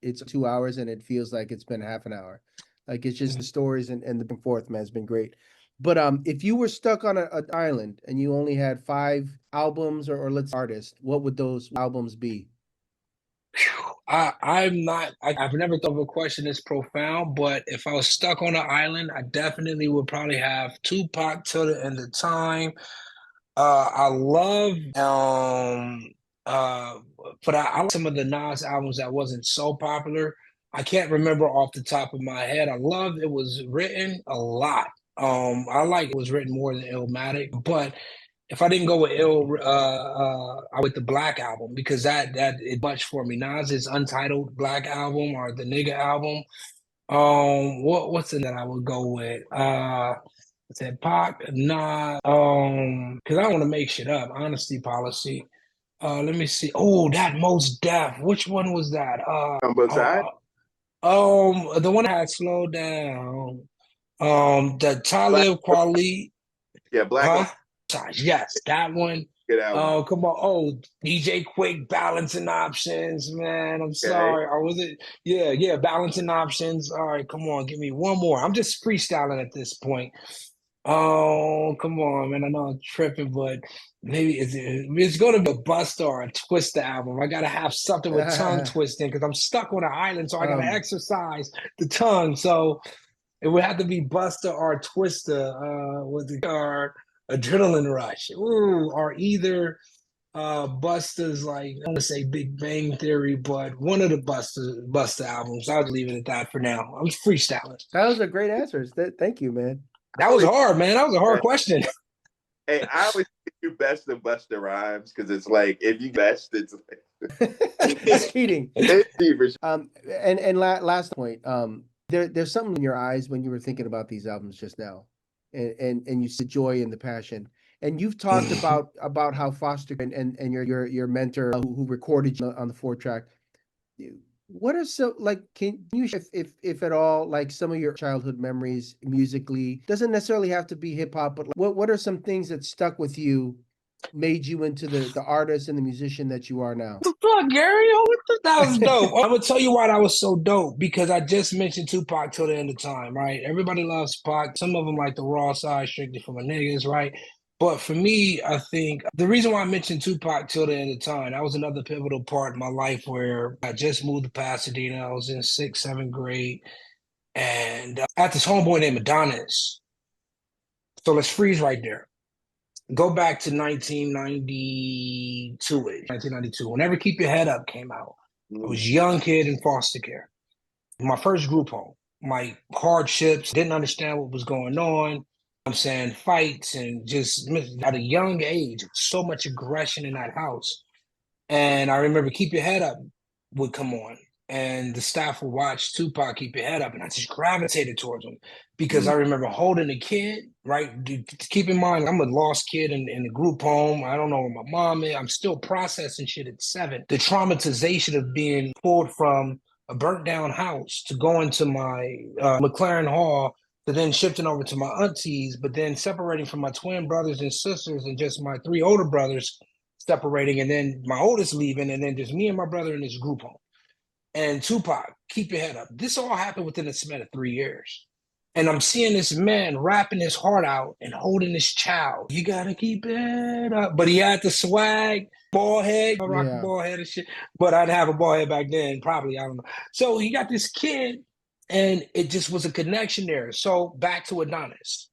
it's 2 hours and it feels like it's been half an hour. Like it's just the stories and the back and forth, man, has been great. But if you were stuck on an island and you only had 5 albums or let's artists, what would those albums be? I've never thought of a question this profound, but if I was stuck on an island, I definitely would probably have Tupac till the end of time. I love but I like some of the Nas albums that wasn't so popular. I can't remember off the top of my head. I love It Was Written a lot. I like It Was Written more than Illmatic, but if I didn't go with I went the Black album because that is much for me. Nas's Untitled Black album or the Nigga album. What's in that I would go with? I said Pac, Nas, because I don't want to make shit up. Honesty Policy. Let me see. Oh, that Most Def. Which one was that? On both sides? The one that had Slow Down. The Talib Kweli. Yeah, Black. Yes, that one. Good album. Oh, come on. Oh, DJ Quick, Balancing Options, man. I'm sorry. Or was it? Yeah, Balancing Options. All right, come on. Give me one more. I'm just freestyling at this point. Oh, come on, man. I know I'm tripping, but maybe it's going to be a Busta or a Twista album. I got to have something with tongue twisting because I'm stuck on an island, so I got to exercise the tongue. So it would have to be Busta or Twista or Adrenaline Rush. Ooh, or either Busta's, like, I want to say Big Bang Theory, but one of the Busta albums. I'll leave it at that for now. I'm freestyling. That was a great answer. Thank you, man. That was hard, man. That was a hard question. Hey, I always think you best of Busta Rhymes because it's like if you best, it's like it's cheating. It's cheating. And last point. There's something in your eyes when you were thinking about these albums just now, and you see the joy and the passion. And you've talked about how Foster and your mentor who recorded you on the 4-track. What are some, like, can you, if at all, like some of your childhood memories musically? Doesn't necessarily have to be hip hop, but what are some things that stuck with you, made you into the artist and the musician that you are now? What the fuck, Gary? That was dope. I'm gonna tell you why that was so dope, because I just mentioned Tupac till the end of time, right? Everybody loves Pac. Some of them like the raw side, strictly for my niggas, right? But for me, I think the reason why I mentioned Tupac till the end of time, that was another pivotal part in my life where I just moved to Pasadena. I was in 6th, 7th grade. And I had this homeboy named Adonis. So let's freeze right there. Go back to 1992-ish, 1992. Whenever Keep Your Head Up came out, I was a young kid in foster care. My first group home, my hardships, didn't understand what was going on. I'm saying fights and just at a young age, so much aggression in that house. And I remember Keep Your Head Up would come on, and the staff would watch Tupac Keep Your Head Up, and I just gravitated towards him because I remember holding a kid, right? Keep in mind, I'm a lost kid in the group home. I don't know where my mom is. I'm still processing shit at 7. The traumatization of being pulled from a burnt down house to going to my McLaren Hall, to then shifting over to my aunties, but then separating from my twin brothers and sisters and just my 3 older brothers separating, and then my oldest leaving, and then just me and my brother in this group home. And Tupac, Keep Your Head Up. This all happened within a span of 3 years. And I'm seeing this man rapping his heart out and holding his child. You gotta keep it up. But he had the swag, bald head. I rock a bald head and shit. But I didn't have a bald head back then, probably. I don't know. So he got this kid, and it just was a connection there. So back to Adonis.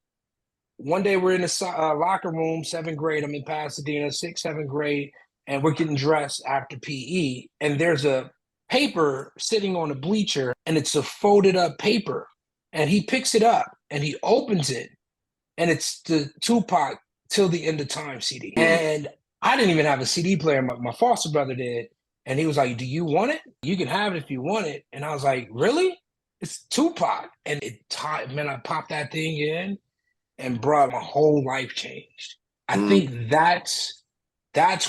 One day we're in the locker room, 7th grade. I'm in Pasadena, 6th, 7th grade, and we're getting dressed after PE. And there's a paper sitting on a bleacher, and it's a folded up paper. And he picks it up and he opens it, and it's the Tupac Till the End of Time CD. And I didn't even have a CD player. My foster brother did. And he was like, "Do you want it? You can have it if you want it." And I was like, "Really? It's Tupac." And man, I popped that thing in, and bro, my whole life changed. I think that's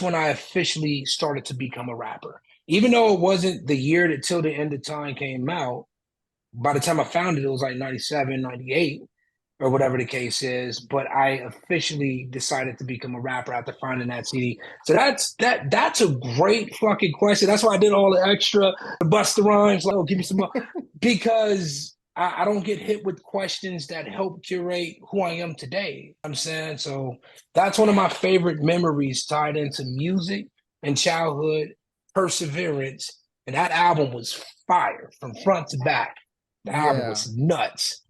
when I officially started to become a rapper. Even though it wasn't the year that Till the End of Time came out, by the time I found it, it was like 97, 98, or whatever the case is. But I officially decided to become a rapper after finding that CD. So that's a great fucking question. That's why I did all the extra, the Busta Rhymes, like, oh, give me some more. Because I don't get hit with questions that help curate who I am today. I'm saying, so that's one of my favorite memories tied into music and childhood, perseverance. And that album was fire from front to back. The album was nuts.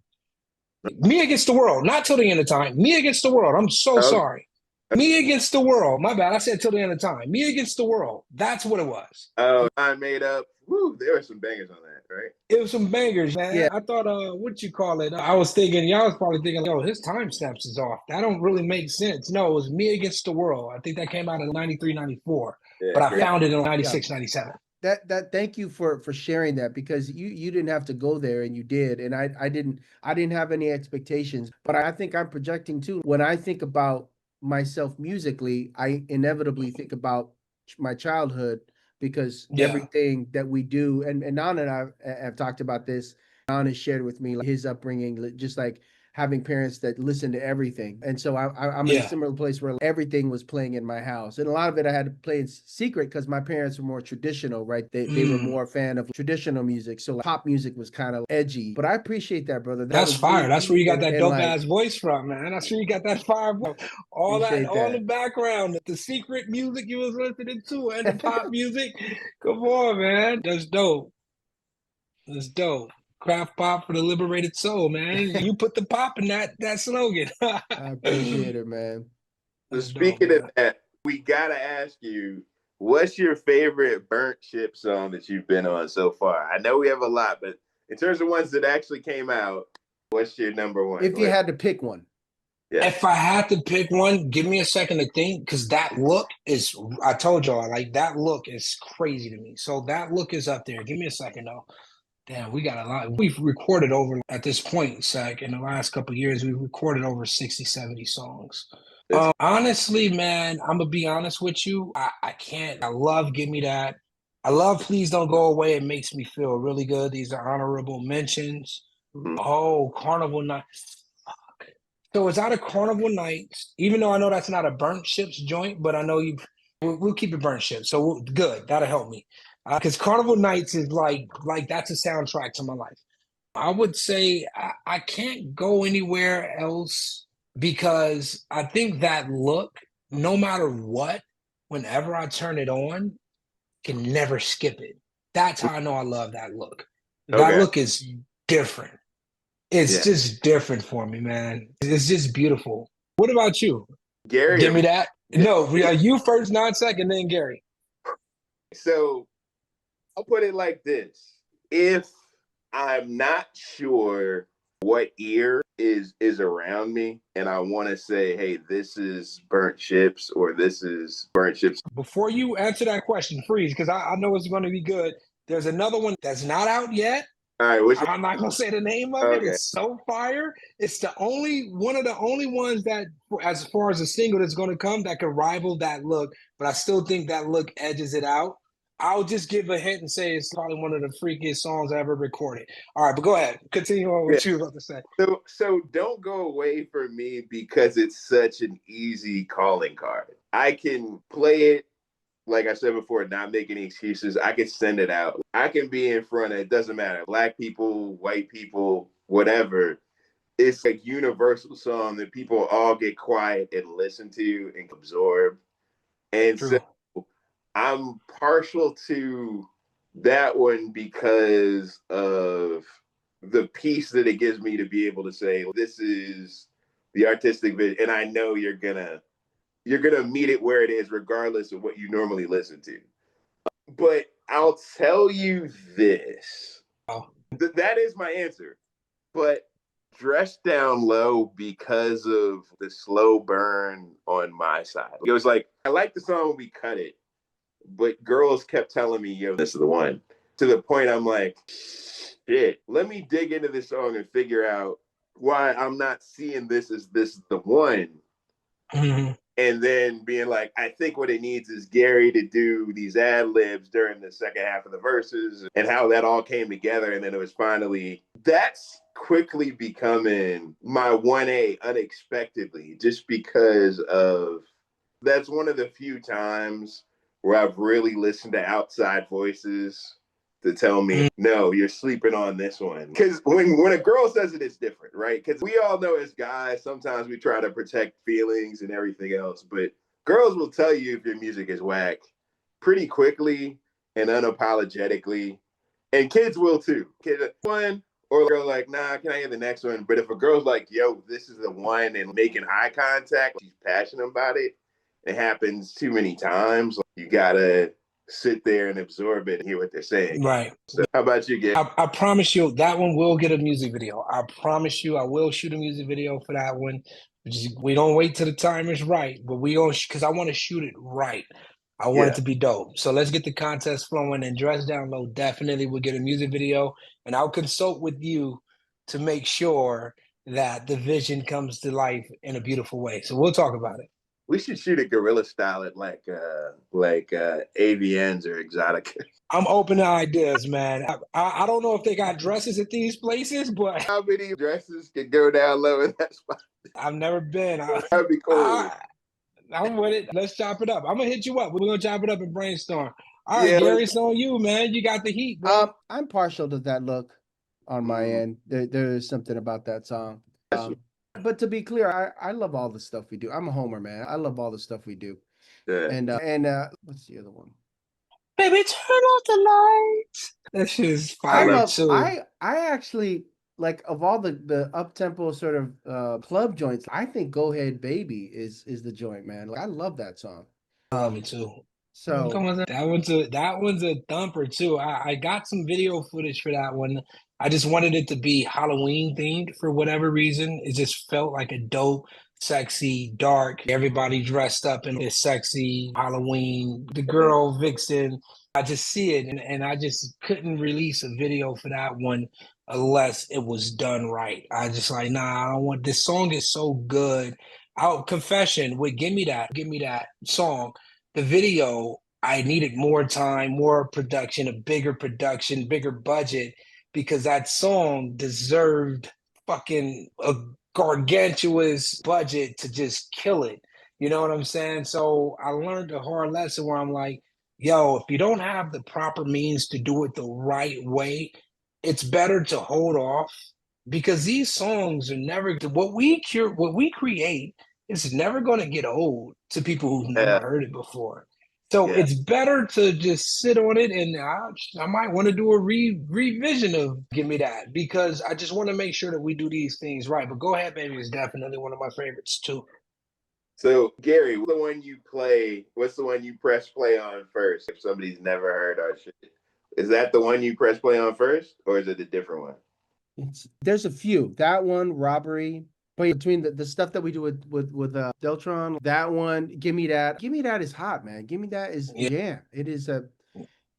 Me Against the World, not Till the End of Time. Me Against the World. I'm so sorry. Me Against the World. My bad. I said Till the End of Time. Me Against the World. That's what it was. Oh, I made up. Woo, there were some bangers on that, right? It was some bangers, man. Yeah. I thought, what you call it? I was thinking, y'all was probably thinking, oh, his time stamps is off. That don't really make sense. No, it was Me Against the World. I think that came out in 93, 94. Yeah, but I found it in 96, 97. That thank you for sharing that, because you didn't have to go there and you did, and I didn't have any expectations, but I think I'm projecting too. When I think about myself musically, I inevitably think about my childhood, because everything that we do, and Nana and I have talked about this. Nana shared with me, like, his upbringing, just like having parents that listen to everything. And so I'm in a similar place where everything was playing in my house. And a lot of it I had to play in secret because my parents were more traditional, right? They were more a fan of traditional music. So, like, pop music was kind of edgy. But I appreciate that, brother. That's fire. Really, that's where you got that dope ass voice from, man. That's where you got that fire. All the background, the secret music you was listening to, and the pop music. Come on, man. That's dope. That's dope. Craft pop for the liberated soul, man. You put the pop in that slogan. I appreciate it, man. So speaking of that, we gotta ask you, what's your favorite Burnt Ship song that you've been on so far? I know we have a lot, but in terms of ones that actually came out, what's your number one? If you had to pick one. Yeah. If I had to pick one, give me a second to think, because that look is, I told y'all, like, that look is crazy to me. So that look is up there. Give me a second, though. Damn, we got a lot. We've recorded over, at this point, Zach, in the last couple of years, we've recorded over 60, 70 songs. Honestly, man, I'm going to be honest with you. I can't. I love Give Me That. I love Please Don't Go Away. It makes me feel really good. These are honorable mentions. Oh, Carnival Nights. Fuck. So it's out of Carnival Nights, even though I know that's not a Burnt Ships joint, but I know we'll keep it Burnt Ships. So good. That'll help me. Because Carnival Nights is like that's a soundtrack to my life. I would say I can't go anywhere else, because I think that look, no matter what, whenever I turn it on, can never skip it. That's how I know I love that look. That look is different. It's just different for me, man. It's just beautiful. What about you? Gary. Give me that. No, you first, 9 second, then Gary. So I'll put it like this. If I'm not sure what ear is around me and I want to say, hey, this is Burnt Chips or this is Burnt Chips. Before you answer that question, freeze, because I know it's going to be good. There's another one that's not out yet. All right, which I'm not going to say the name of it. It's so fire. It's one of the only ones that, as far as a single that's going to come, that could rival that look. But I still think that look edges it out. I'll just give a hint and say it's probably one of the freakiest songs I ever recorded. All right, but go ahead. Continue on what you were about to say. So don't go away from me because it's such an easy calling card. I can play it, like I said before, not make any excuses. I can send it out. I can be in front of, it doesn't matter, Black people, white people, whatever. It's a universal song that people all get quiet and listen to and absorb. And True. so I'm partial to that one because of the piece that it gives me to be able to say, this is the artistic vision. And I know you're gonna meet it where it is, regardless of what you normally listen to. But I'll tell you this. That is my answer. But Dress Down Low, because of the slow burn on my side. It was like, I like the song when we cut it, but girls kept telling me, yo, this is the one. To the point I'm like, shit, let me dig into this song and figure out why I'm not seeing this as this the one. Mm-hmm. And then being like, I think what it needs is Gary to do these ad libs during the second half of the verses and how that all came together. And then it was finally, that's quickly becoming my 1A unexpectedly, just because of, that's one of the few times where I've really listened to outside voices to tell me, no, you're sleeping on this one. Because when a girl says it, it's different, right? Because we all know as guys, sometimes we try to protect feelings and everything else, but girls will tell you if your music is whack pretty quickly and unapologetically. And kids will too. Kids, one, or a girl like, nah, can I hear the next one? But if a girl's like, yo, this is the one, and making eye contact, she's passionate about it, it happens too many times. You gotta sit there and absorb it and hear what they're saying. Right. So how about you, Gabe? I promise you that one will get a music video. I promise you I will shoot a music video for that one. We don't wait till the time is right, but we don't, because I want to shoot it right. I want it to be dope. So let's get the contest flowing, and Dress Down Low definitely will get a music video. And I'll consult with you to make sure that the vision comes to life in a beautiful way. So we'll talk about it. We should shoot a guerrilla style at like AVNs or Exotica. I'm open to ideas, man. I don't know if they got dresses at these places, but how many dresses can go down low in that spot? I've never been. That'd be cool. I'm with it. Let's chop it up. I'm gonna hit you up. We're gonna chop it up and brainstorm. All right, Gary, it's on you, man. You got the heat, bro. I'm partial to that look on my end. There is something about that song. But to be clear, I love all the stuff we do. I'm a homer, man. I love all the stuff we do. Yeah. And what's the other one? Baby, turn off the lights. That shit is fire too. I actually, like, of all the up-tempo sort of club joints, I think Go Ahead Baby is the joint, man. Like, I love that song. I love it too. So that one's a thumper too. I got some video footage for that one. I just wanted it to be Halloween themed for whatever reason. It just felt like a dope, sexy, dark, everybody dressed up in this sexy Halloween. The girl Vixen, I just see it, and I just couldn't release a video for that one unless it was done right. I just like, nah, I don't want, this song is so good. Confession with Give Me That song. The video, I needed more time, more production, bigger budget, because that song deserved fucking a gargantuous budget to just kill it. You know what I'm saying? So I learned a hard lesson where I'm like, yo, if you don't have the proper means to do it the right way, it's better to hold off, because these songs are never, what we create is never going to get old to people who've never heard it before. So it's better to just sit on it, and I might want to do a revision of Give Me That, because I just want to make sure that we do these things right. But Go Ahead Baby is definitely one of my favorites too. So Gary, what's the one you play? What's the one you press play on first? If somebody's never heard our shit, is that the one you press play on first, or is it a different one? There's a few. That one, robbery. But between the stuff that we do with Deltron, that one, give me that. Give me that is hot, man. Give me that is Yeah. yeah. It is a.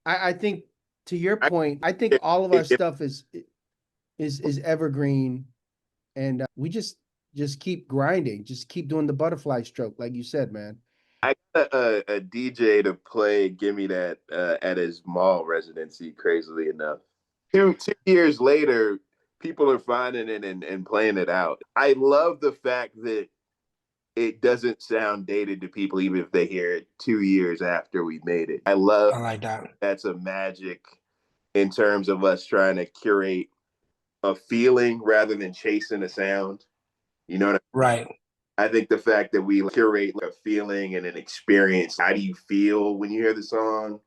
I think to your I, point, I think all of our stuff is evergreen, and we just keep grinding, just keep doing the butterfly stroke, like you said, man. I got a DJ to play "Give Me That" at his mall residency. Crazily enough, two years later, people are finding it and playing it out. I love the fact that it doesn't sound dated to people, even if they hear it 2 years after we made it. I love I like that. That's a magic in terms of us trying to curate a feeling rather than chasing a sound. You know what I mean? Right. I think the fact that we curate like a feeling and an experience, how do you feel when you hear the song,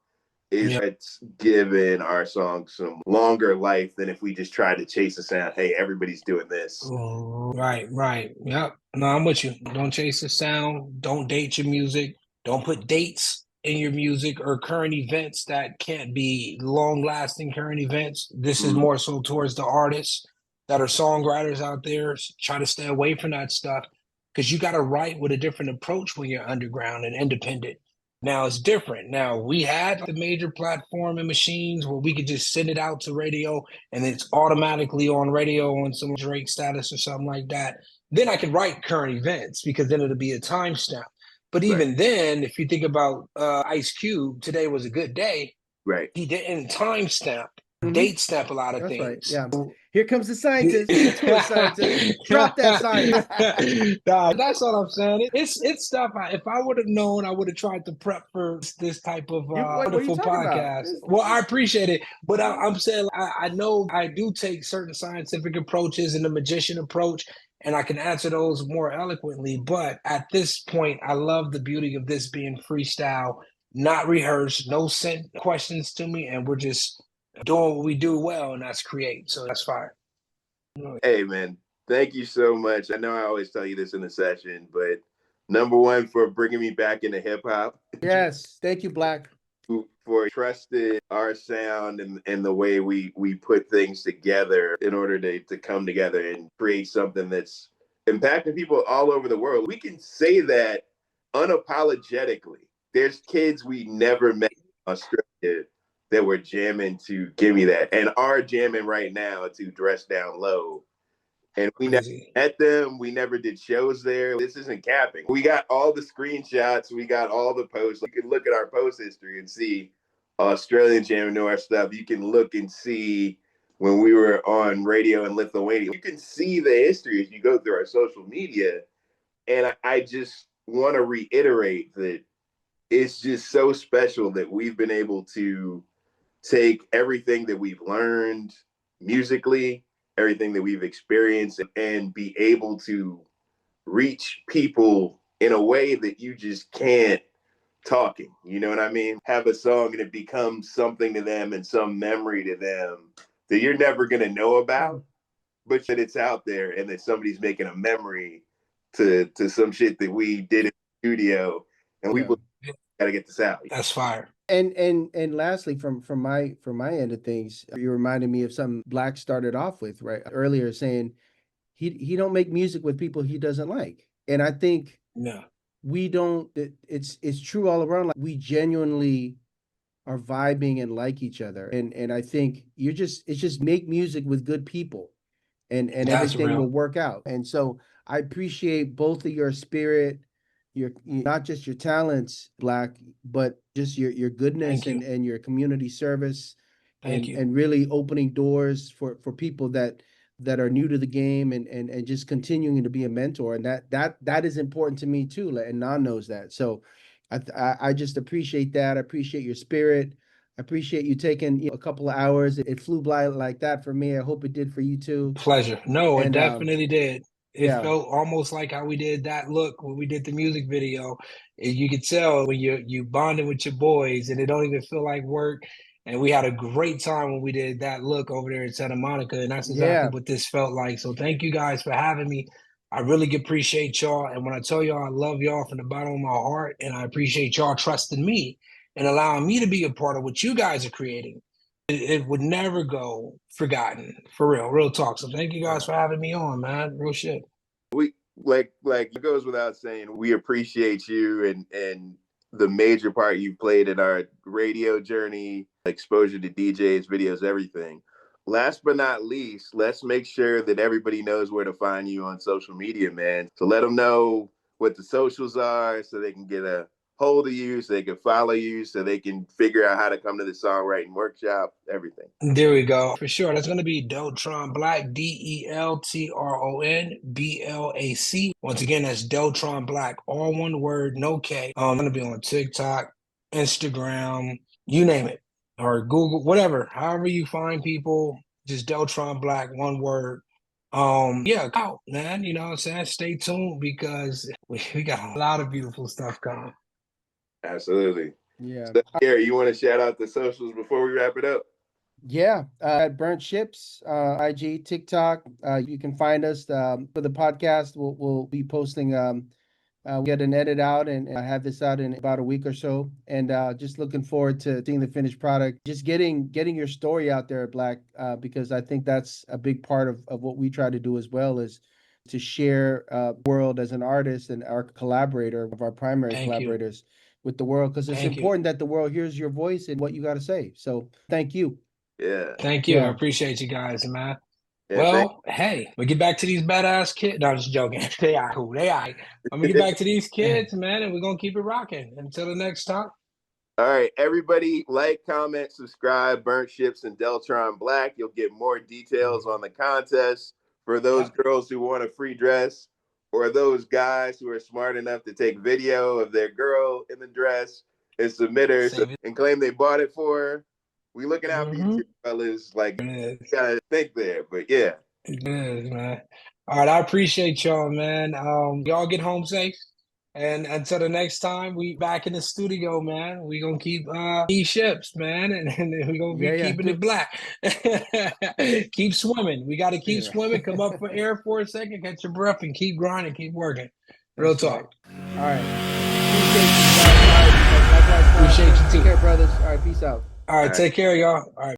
is it's given our song some longer life than if we just tried to chase a sound. Hey, everybody's doing this. Right, right. Yep. No, I'm with you. Don't chase the sound. Don't date your music. Don't put dates in your music or current events that can't be long-lasting current events. This is more so towards the artists that are songwriters out there. Try to stay away from that stuff because you got to write with a different approach when you're underground and independent. Now it's different. Now we had the major platform and machines where we could just send it out to radio and it's automatically on radio on some Drake status or something like that. Then I could write current events because then it'll be a timestamp. But even then, if you think about Ice Cube, today was a good day. Right. He didn't timestamp, date stamp a lot of That's things. right. Yeah. Here comes the scientist. Tour scientist. Drop that science. Nah, that's what I'm saying. It's stuff. If I would have known, I would have tried to prep for this type of What are you wonderful talking podcast. about? Well, I appreciate it, but I'm saying I know I do take certain scientific approaches and the magician approach, and I can answer those more eloquently. But at this point, I love the beauty of this being freestyle, not rehearsed, no sent questions to me, and we're just doing what we do well, and that's create. So that's fire. Hey, man, thank you so much. I know I always tell you this in the session, but number one, for bringing me back into hip hop. Yes. Thank you, Black. For trusted our sound and the way we put things together in order to come together and create something that's impacting people all over the world. We can say that unapologetically. There's kids we never met in Australia that were jamming to "Give Me That" and are jamming right now to "Dress Down Low." And we never met them. We never did shows there. This isn't capping. We got all the screenshots. We got all the posts. You can look at our post history and see Australian jamming to our stuff. You can look and see when we were on radio in Lithuania. You can see the history as you go through our social media. And I just want to reiterate that it's just so special that we've been able to take everything that we've learned musically, everything that we've experienced, and be able to reach people in a way that you just can't talking. You know what I mean? Have a song and it becomes something to them and some memory to them that you're never going to know about, but that it's out there and that somebody's making a memory to some shit that we did in the studio, and we got to get this out. That's fire. And lastly, from my end of things, you reminded me of something Black started off with right earlier, saying he don't make music with people he doesn't like, and I think we don't. It's true all around. Like we genuinely are vibing and like each other, and I think it's just make music with good people, and everything will work out. And so I appreciate both of your spirit. Your not just your talents, Black, but just your goodness and your community service, and really opening doors for people that are new to the game, and just continuing to be a mentor, and that is important to me too, and Nan knows that. So I just appreciate that. I appreciate your spirit. I appreciate you taking a couple of hours. It flew by like that for me. I hope it did for you too. Pleasure. No, it definitely did. It felt almost like how we did that look when we did the music video. You could tell when you bonded with your boys and it don't even feel like work. And we had a great time when we did that look over there in Santa Monica. And that's exactly what this felt like. So thank you guys for having me. I really appreciate y'all. And when I tell y'all I love y'all from the bottom of my heart, and I appreciate y'all trusting me and allowing me to be a part of what you guys are creating, it would never go forgotten. For real talk. So thank you guys for having me on, man. Real shit. We like it goes without saying, we appreciate you and the major part you played in our radio journey, exposure to DJs, videos, everything. Last but not least, let's make sure that everybody knows where to find you on social media, man. So let them know what the socials are so they can get a hold of you, so they can follow you, so they can figure out how to come to the songwriting workshop, everything. There we go. For sure. That's going to be Deltron Blac, Deltron Blac. Once again, that's Deltron Blac, all one word, no K. I'm going to be on TikTok, Instagram, you name it, or Google, whatever. However you find people, just Deltron Blac, one word. Yeah, out, man. You know what I'm saying? Stay tuned because we got a lot of beautiful stuff coming. Absolutely. Yeah. So, Gary, you want to shout out the socials before we wrap it up? Yeah, at Burnt Ships, IG, TikTok. You can find us for the podcast. We'll be posting. We get an edit out and have this out in about a week or so. And just looking forward to seeing the finished product. Just getting your story out there, Black, because I think that's a big part of what we try to do as well, is to share world as an artist and our collaborator, of our primary collaborators with the world, because it's important that the world hears your voice and what you got to say. So thank you. Yeah. Thank you. I appreciate you guys, man. Yeah, well, hey, we get back to these badass kids. No, I'm just joking. They are cool. They are. I'm gonna get back to these kids, man, and we're gonna keep it rocking. Until the next time. All right, everybody, like, comment, subscribe, Burnt Ships and Deltron Blac. You'll get more details on the contest for those girls who want a free dress, or those guys who are smart enough to take video of their girl in the dress and submit her and claim they bought it for her. We looking out for you too, fellas. Like, you gotta think there, but yeah. It is, man. All right, I appreciate y'all, man. Y'all get home safe. And until the next time, we back in the studio, man. We gonna keep these ships, man, and we gonna be keeping it black. Keep swimming. We gotta keep swimming. Come up for air for a second, catch your breath, and keep grinding, keep working. Real talk. All right. Appreciate you, guys. Appreciate you too. Take care, brothers. All right, peace out. All right, take care, y'all. All right.